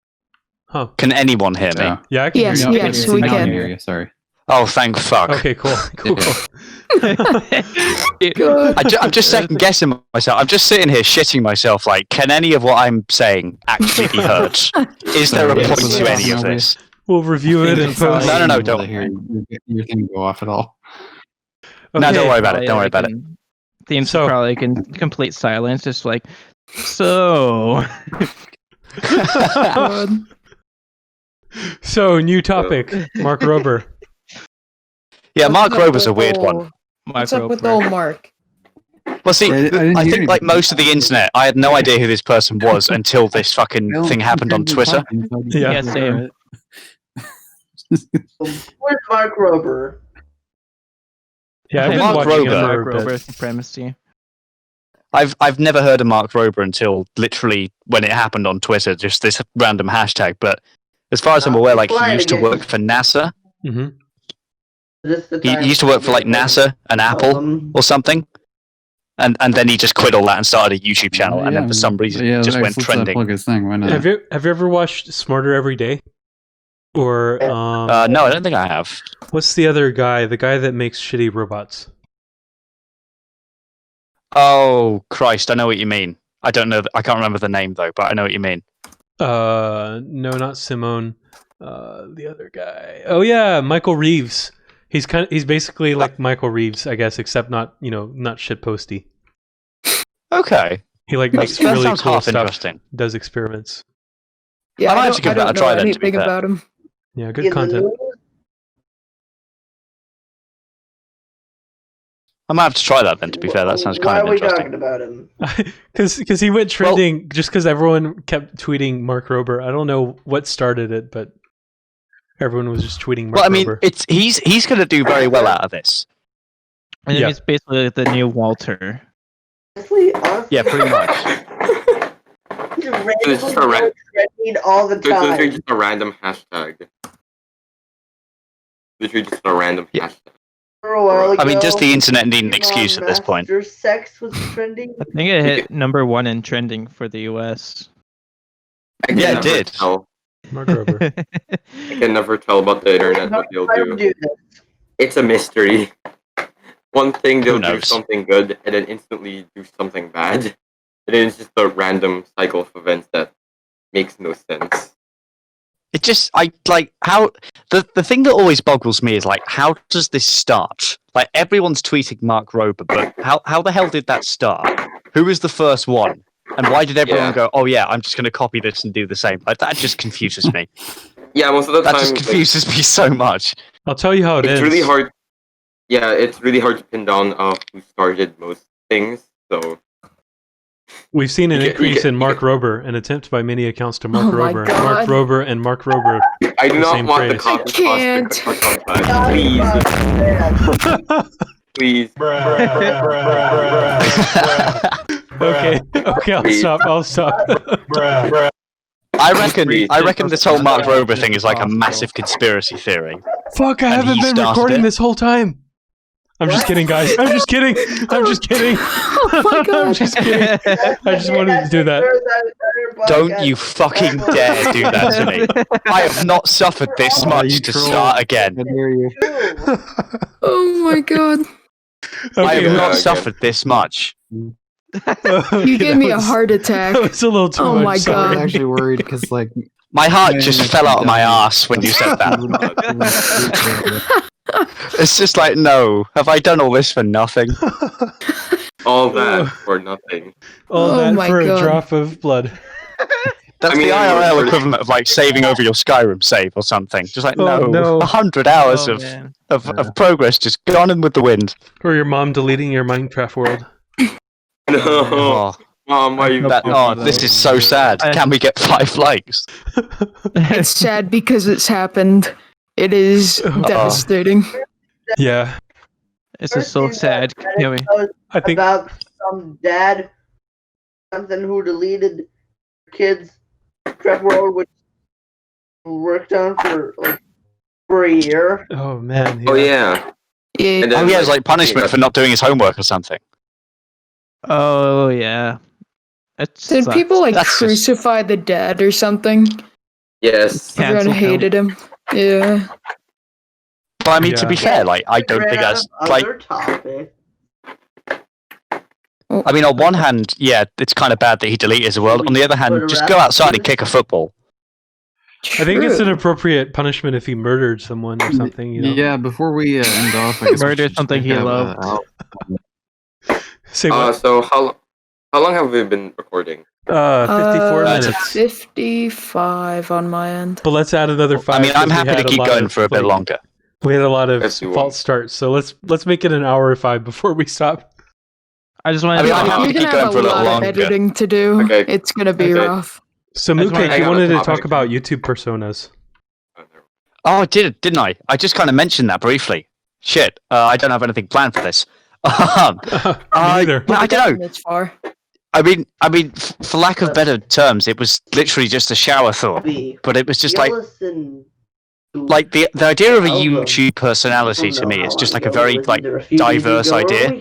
Huh. Can anyone hear me? Oh. Yeah, I can Yes, hear you. yes, we I can. can hear you. Sorry. Oh, thank fuck. Okay, cool. Cool. I'm just second guessing myself. I'm just sitting here shitting myself. Like, can any of what I'm saying actually be heard? Is there a Sorry, point yes, to yes, any of nobody- this? We'll review it and post. No, Don't don't. hear your thing go off at all. No, don't worry about Probably it. Don't worry about it. Themes So- are probably like in complete silence, just like, so. God. So, new topic. Mark Rober. Yeah, Mark What's up Rober's a with weird old- one. What's up with old Mark? Well, see, I didn't I hear think like anything. most of the internet, I had no idea who this person was until this fucking thing happened on Twitter. Yeah. Yeah, same. Where's Mark Rober? Yeah, I've been Mark watching him Rober. for a bit. Supremacy. I've never heard of Mark Rober until literally when it happened on Twitter, just this random hashtag. But as far as I'm aware, like he used to work for NASA. Mm-hmm. He used to work for like NASA and Apple or something. And then he just quit all that and started a YouTube channel, and then for some reason it just went trending. Plug his thing. Why not? Have you ever watched Smarter Every Day? Or No, I don't think I have. what's the other guy? The guy that makes shitty robots. Oh Christ, I know what you mean. I don't know. I can't remember the name though, but I know what you mean. No, not Simone. The other guy. Oh yeah, Michael Reeves. He's basically like Michael Reeves, I guess, except not shitposty. Okay, He like that makes really sounds cool half stuff. interesting. Does experiments. Yeah, I might I actually give don't that a know try then, to be anything fair. about him. Yeah, good content. I might have to try that then. To be fair, that sounds Why kind are of we interesting. talking about him? Because he went trending just because everyone kept tweeting Mark Rober. I don't know what started it, but everyone was just tweeting Mark Well, I mean, Rober. he's going to do very well out of this. I think Yeah. it's basically like the new Walter. Honestly, Yeah, pretty much. He's It's just randomly trending all the It's literally time. just a random hashtag. Literally just a random Yeah. hashtag. For a while I mean, ago, does the internet need an Pokemon excuse at this point? Master Sex was trending. I think it hit #1 in trending for the US. I can Yeah, it never did. tell. Mark Rober. I can never tell about the internet what they'll Let him do. do this. It's a mystery. One thing they'll Who do knows? something good and then instantly do something bad. And then it's just a random cycle of events that makes no sense. It just, I like how the thing that always boggles me is like, how does this start? Like everyone's tweeting Mark Rober, but how the hell did that start? Who was the first one? And why did everyone Yeah. go, oh yeah, I'm just going to copy this and do the same? Like that just confuses me. Yeah, most of the That time just like, confuses me so much. I'll tell you how it it's ends. really hard. Yeah, it's really hard to pin down who started most things. So We've seen an You get- you increase get- in Mark Rober, an attempt by many accounts to Mark Oh my Rober. God. Mark Rober and Mark Rober. I do The not same want the phrase. copy can't. Please, please. Bruh. Okay, okay, I'll stop. I reckon this whole Mark Rober thing is like a massive conspiracy theory. Fuck, I And haven't he been started recording it? this whole time. I'm just kidding, guys. I'm just kidding. I'm just kidding. Oh my god. I'm just kidding. I just wanted to do that. Don't you fucking dare do that to me. I have not suffered this much to start again. I dare you. Oh my god. I have Okay, not okay. suffered this much. You gave me a heart attack. That was a little too Oh much. my I was God. actually worried because, like, My heart Man, just that's fell out of my dumb. ass when you said that. It's just like, no. Have I done all this for nothing? All that for nothing. All Oh that my for a God. drop of blood. That's I mean, the IRL we're- equivalent of like saving over your Skyrim save or something. Just like, Oh, no. 100 hours Oh, of, man. of, Yeah. of progress just gone in with the wind. Or your mom deleting your Minecraft world. No. Oh, Mom, why you this is so sad. Can we get 5 likes? It's sad because it's happened. It is Oh. devastating. Yeah. This is so sad. Kill me. I think About some dad, something who deleted kids' Trap World, which worked on for a year. oh man. Oh yeah. Yeah. And Oh then, yeah, it's like punishment for not doing his homework or something. Oh yeah. It's Did people like That's just- crucify the dad or something? Yes. Yeah. Everyone Cancel hated him. Yeah. But I mean, to be Yeah. fair, like, I don't Ran think out that's, of like, other topics. I mean, on one hand, yeah, it's kind of bad that he deleted his world. On the other hand, just go outside and kick a football. I think it's True. an appropriate punishment if he murdered someone or something, you know. Yeah, before we end off, I guess we Murder should something he have, loved. Say what? So how long have we been recording? 54 Uh, minutes. 55 on my end. But let's add another 5. I mean, I'm 'cause we happy to had keep lot going of, for a bit like, longer. We had a lot of Let's do false starts, so let's make it an hour or 5 before we stop. I just want I mean, to. I'm happy You're to keep gonna have going for a a little lot of longer. editing to do. Okay. It's gonna be Okay. rough. So I just Moocake, wanna- you I got wanted a to topic. talk about YouTube personas. Oh, I didn't I? I just kind of mentioned that briefly. Shit, I don't have anything planned for this. Me neither. Well, I don't know. It's far. I mean, for lack of better terms, it was literally just a shower thought. But it was just like the idea of a YouTube personality to me is just like a very like diverse idea.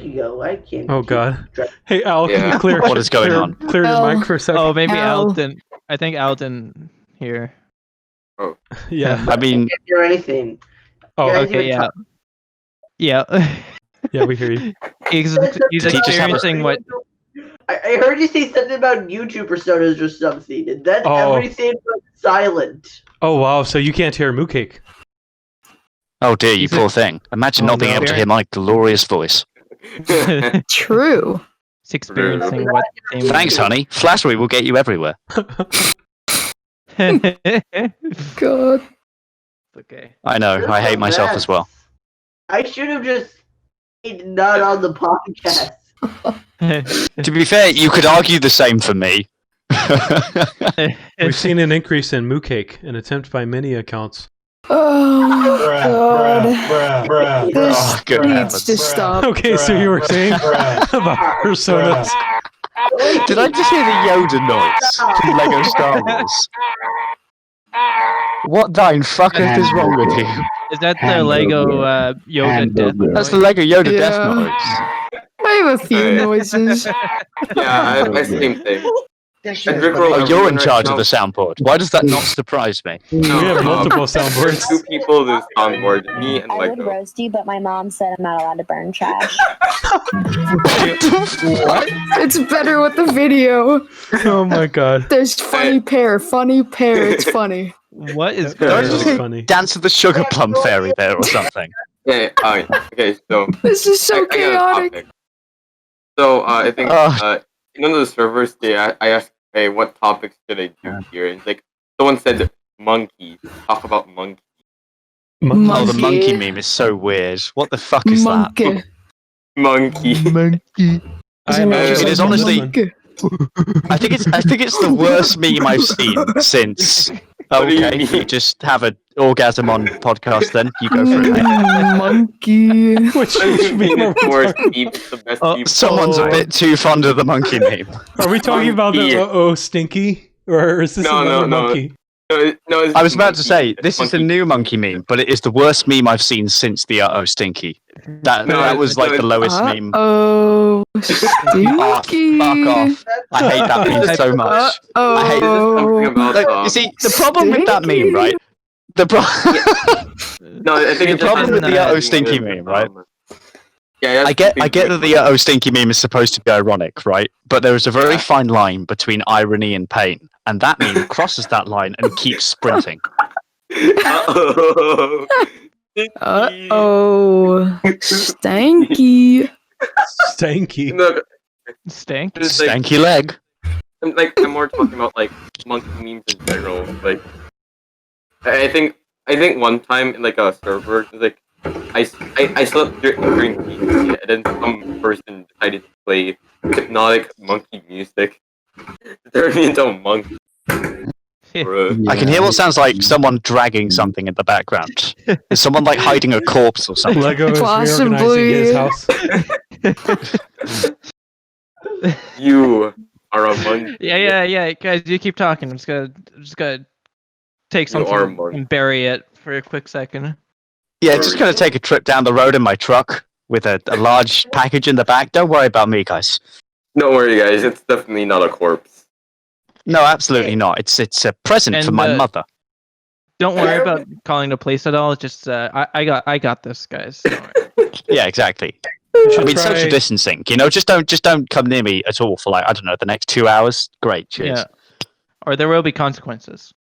Oh god. Hey Al, can Yeah. you clear What is going on? Clear your Al. mic for a second. Oh, maybe Al. Alden. I think Alden here. Yeah. I mean, Can't hear anything. Oh, Guys, Okay, even yeah. Yeah. yeah, we hear you. he's Did he just have a- experiencing what. I heard you say something about YouTube personas or something, and then Oh. everything went silent. Oh wow, so you can't hear Moocake. oh dear, you He's a- poor thing. Imagine Oh, not being no. able to hear my glorious voice. True. He's experiencing what. they Thanks, honey. Flattery will get you everywhere. God. Okay. I know. This I is hate a myself mess. as well. I should have just stayed not on the podcast. To be fair, you could argue the same for me. We've seen an increase in Moocake, an attempt by many accounts. Oh God. This Oh, good needs heavens. to stop. Okay, so you were saying about personas. Did I just hear the Yoda noise from Lego Star Wars? What thine fucketh is wrong with you? Is that the Lego Yoda death? That's the Lego Yoda death Yeah. noise. I have a few Hey. noises. Yeah, I same thing. And Rick Oh, you're in right charge now- of the soundboard. Why does that not surprise me? We have multiple There's soundboards. 2 people who soundboard, me and I would Lego. roast you, but my mom said I'm not allowed to burn trash. It's better with the video. Oh my god. There's funny pair. It's funny. What is Did I going just That's hear funny. Dance of the Sugar Plum Fairy there or something? Okay, okay, so This is so I got a chaotic. topic. So I think in one of the servers, I asked, "Hey, what topics should I do here?" And it's like someone said, "Monkey." Talk about monkey. Oh, the Monkey. monkey meme is so weird. What the fuck is that? Monkey. Monkey. Isn't it just It is like honestly- monkey? I think it's the worst meme I've seen since. What do you Okay, mean? you just have a orgasm on podcast. Then you go for it, mate. Monkey. Which meme are It's the we worst talking? meme. It's the best Oh, meme. Someone's a bit too fond of the monkey meme. Are we talking about the Monkey. stinky, or is this No, another no. monkey? No, it's I was just about to monkey. say this is a Monkey. new monkey meme, but it is the worst meme I've seen since the stinky. That was like the lowest meme. Oh, stinky. Fuck off! I hate that meme so much. I hate Something Oh, about, Like, you see, the problem with that meme, right? The no, I think the it's problem with the stinky meme, right? Yeah, I get that the stinky meme is supposed to be ironic, right? But there is a very fine line between irony and pain, and that meme crosses that line and keeps sprinting. Uh-oh. oh, stanky. Stanky. Look, Stank. it's like, Stanky leg. I'm more talking about like monkey memes in general. Like, I think one time in like a server, like I slept during PC, and then some person decided to play hypnotic monkey music. Turned me into a monkey. Bruh. I can hear what sounds like someone dragging something in the background. Is someone like hiding a corpse or something? Lego is Possibly. reorganizing his house. You are a monkey. Yeah, guys, you keep talking. I'm just gonna take You are something monkey. and bury it for a quick second. Yeah, just gonna take a trip down the road in my truck with a large package in the back. Don't worry about me, guys. Don't worry, guys. It's definitely not a corpse. No, absolutely not. It's a present for And, my mother. Don't worry about calling the police at all. Just I got this, guys. Don't worry. Yeah, exactly. You should I mean, try- social distancing. You know, just don't come near me at all for like I don't know the next 2 hours. Great, cheers. Yeah. Or there will be consequences.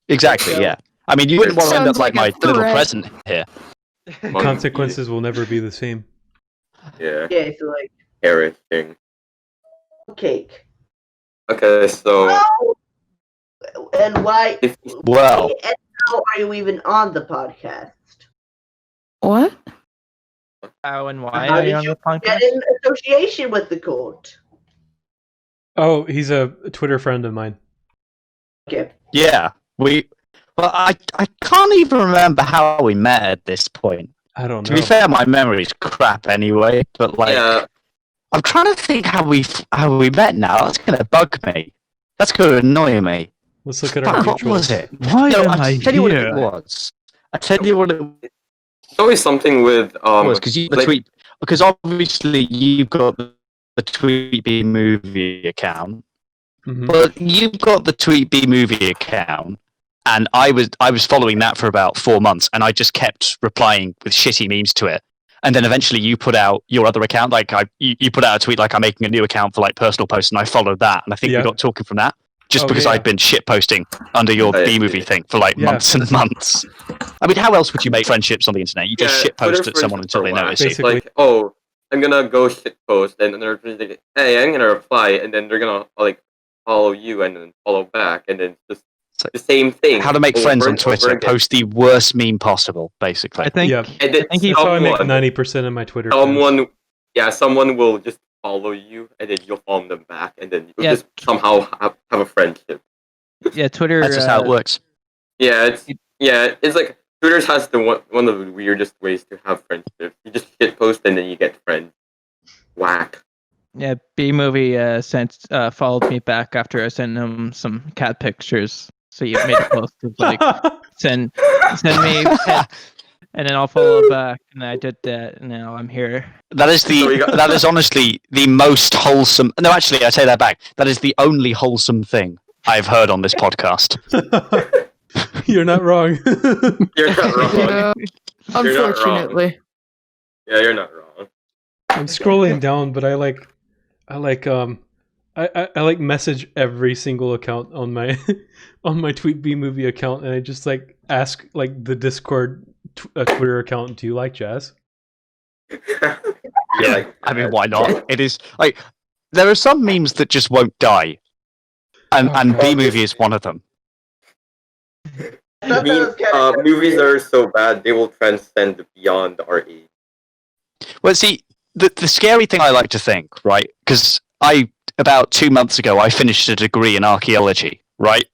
Exactly. Yeah. I mean, you wouldn't want to end up Sounds like like my a little threat. present here. Monkey. Consequences will never be the same. Yeah. Yeah, so like Everything. cake. Okay, so And why? Well, And how are you even on the podcast? What? How and why How are did you on you the podcast? get in association with the cult? Oh, he's a Twitter friend of mine. Okay. yeah, well, I can't even remember how we met at this point. I don't To know. be fair, my memory's crap anyway. But like, yeah, I'm trying to think how we met now. That's gonna bug me. That's gonna annoy me. Let's look at our Fuck, what mutuals. was it? Why No, am I'll I tell you what it here? was. I tell you what it it's always something with was because you like- because obviously you've got the Tweet B movie account, Mhm. but you've got the Tweet B movie account, and I was following that for about 4 months, and I just kept replying with shitty memes to it. And then eventually you put out your other account, like you put out a tweet like I'm making a new account for like personal posts, and I followed that, and I think Yeah. we got talking from that. Just Oh, because yeah. I'd been shit posting under your I B movie see. thing for like Yeah. months and months. I mean, how else would you make friendships on the internet? You just shit post Twitter at someone friends until are they whack. notice you. It's like, oh, I'm gonna go shit post, and then they're like, hey, I'm gonna reply, and then they're gonna like follow you and then follow back, and then just So- the same thing. How to make over friends on and over Twitter? again. Post the worst meme possible, basically. I think Yeah. And then I think he's That's how I make someone, 90% of my Twitter friends. someone will just follow you, and then you'll follow them back, and then you'll Yeah. just somehow have a friendship. yeah, Twitter. That's just how it works. Yeah, it's like Twitter has one of the weirdest ways to have friendships. You just shit post and then you get friends. Whack. Yeah, B movie followed me back after I sent him some cat pictures. So you made a post of like send me pet, and then I'll follow back, and I did that, and now I'm here. That is So we got- that is honestly the most wholesome. No, actually, I take that back. That is the only wholesome thing I've heard on this podcast. You're not wrong. You're not wrong. Yeah, You're not wrong. unfortunately. Yeah, you're not wrong. I'm scrolling down, but I like message every single account on my on my Tweet B movie account, and I just like ask like the Discord Twitter account, do you like jazz? Yeah, Like, I mean, why not? It is like there are some memes that just won't die, and B movie is one of them. Movies are so bad they will transcend beyond our age. Well, see, the scary thing I like to think, right? Because about 2 months ago, I finished a degree in archaeology, right?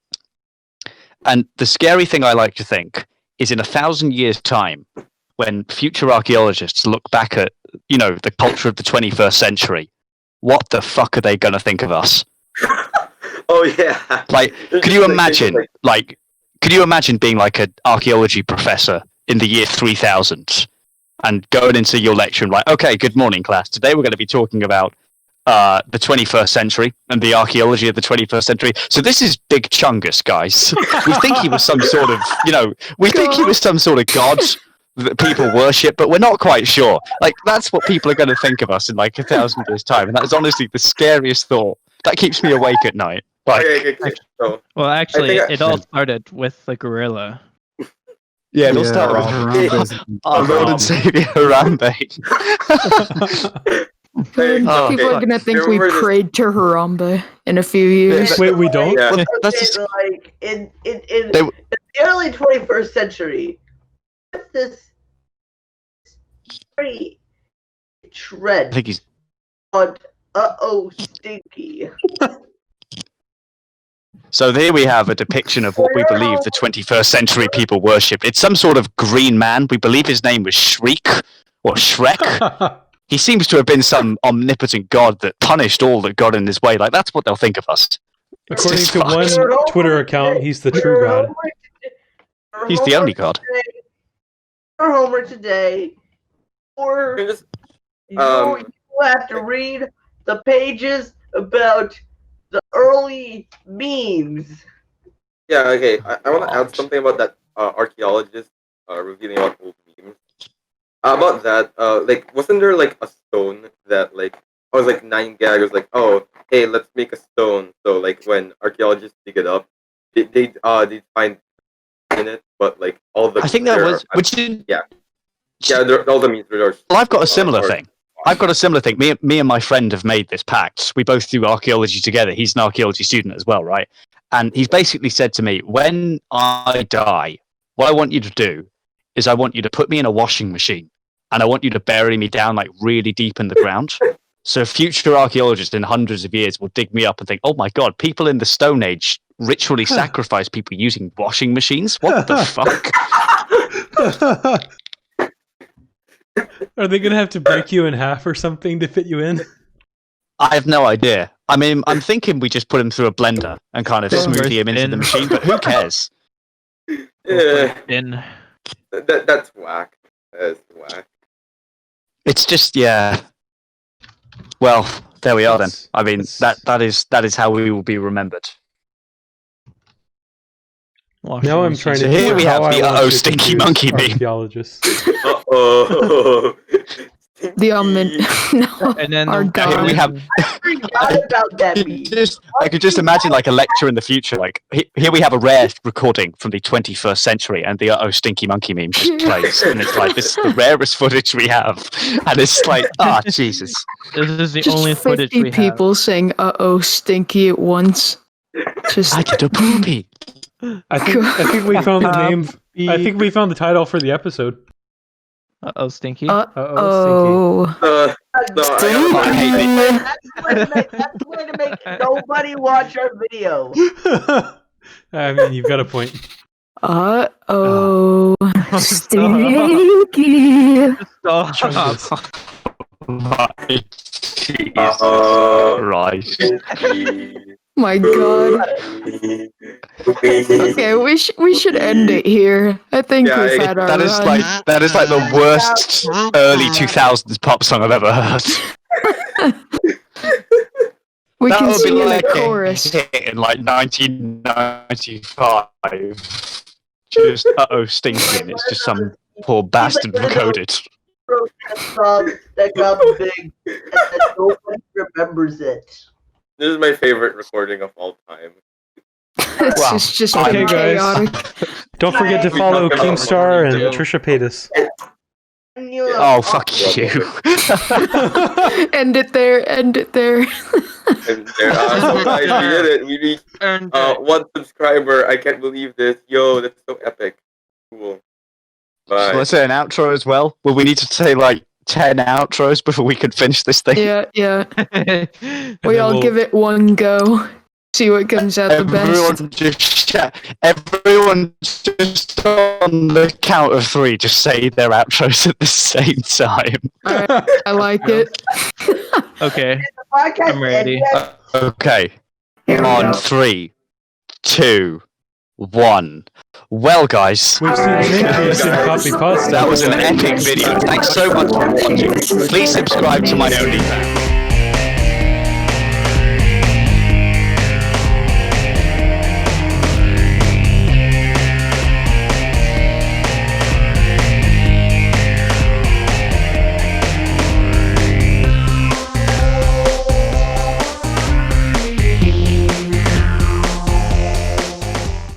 And the scary thing I like to think is in 1,000 years' time, when future archaeologists look back at, the culture of the 21st century, what the fuck are they going to think of us? Oh yeah. Like, could you imagine being like an archaeology professor in the year 3000 and going into your lecture and like, okay, good morning, class. Today we're going to be talking about the 21st century and the archaeology of the 21st century. So this is Big Chungus, guys. We think he was some sort of, think he was some sort of god that people worship, but we're not quite sure. Like, that's what people are going to think of us in like 1,000 years' time, and that is honestly the scariest thought. That keeps me awake at night. Like, Well, actually, it all started with the gorilla. Yeah, it'll start with our Lord and Savior Harambe. People are gonna think we prayed to Harambe in a few years. Wait, we don't? Yeah. Well, that's just... like in the early 21st century, this very trend. I think he's on stinky. So there we have a depiction of what we believe the 21st century people worshipped. It's some sort of green man. We believe his name was Shriek or Shrek. He seems to have been some omnipotent god that punished all that got in his way. Like, that's what they'll think of us. According to one Twitter account, he's the true god. He's the only god. Your homework today, or you have to read the pages about the early memes. Yeah, okay. I want to add something about that archaeologist revealing about old memes. About that, wasn't there like a stone that I was like 9gag was like, oh, hey, let's make a stone. So like when archaeologists dig it up, they find in it, but like all the I think that was all the memes are. Well, I've got a similar thing. Me and my friend have made this pact. We both do archaeology together. He's an archaeology student as well, right? And he's basically said to me, when I die, what I want you to do is I want you to put me in a washing machine and I want you to bury me down like really deep in the ground. So future archaeologists in hundreds of years will dig me up and think, oh my God, people in the Stone Age ritually sacrifice people using washing machines? What the fuck? Are they going to have to break you in half or something to fit you in? I have no idea. I mean, I'm thinking we just put him through a blender and kind of smoothie him into the machine, but who cares? Yeah. That's whack. That's whack. It's just, yeah. Well, there we are then. I mean, that is how we will be remembered. Now I'm trying to. So here we have the stinky monkey meme. The no, and then our God. We have. I could just imagine like a lecture in the future. Like here we have a rare recording from the 21st century, and the stinky monkey meme just plays, and it's like this is the rarest footage we have, and it's like Jesus. This is the just only footage 50 we have. people saying stinky at once. Just I did a poopy. I think we found the name. I think we found the title for the episode. Stinky. Stinky. I hate it. That's the way to make nobody watch our video. I mean, you've got a point. Stinky. Stop. Right. My God. Okay, we should end it here. I think we've had our that is run. that is like the worst early 2000s pop song I've ever heard. We that can would sing be in like the chorus. a hit in like 1995. Just stinking. It's just some poor bastard recorded. That got big, and nobody remembers it. This is my favorite recording of all time. It's just okay, chaotic. guys. Don't forget to follow Keemstar and Trisha Paytas. Oh, fuck you. End it there. And there, so guys, we did it. We reached 1 subscriber. I can't believe this. Yo, that's so epic. Cool. Bye. So let's say an outro as well. Will we need to say like 10 outros before we can finish this thing? Yeah. We all give it one go. See what comes out the best. Everyone just chat, everyone just on the count of 3, just say their outros at the same time. Alright, I like it. Okay, The podcast I'm ready. ended. Okay. Here we On go. 3, 2, 1. Well, guys, We've seen Minecraft and copy pasta. that was an epic video. Thanks so much for watching. Please subscribe to my OnlyFans.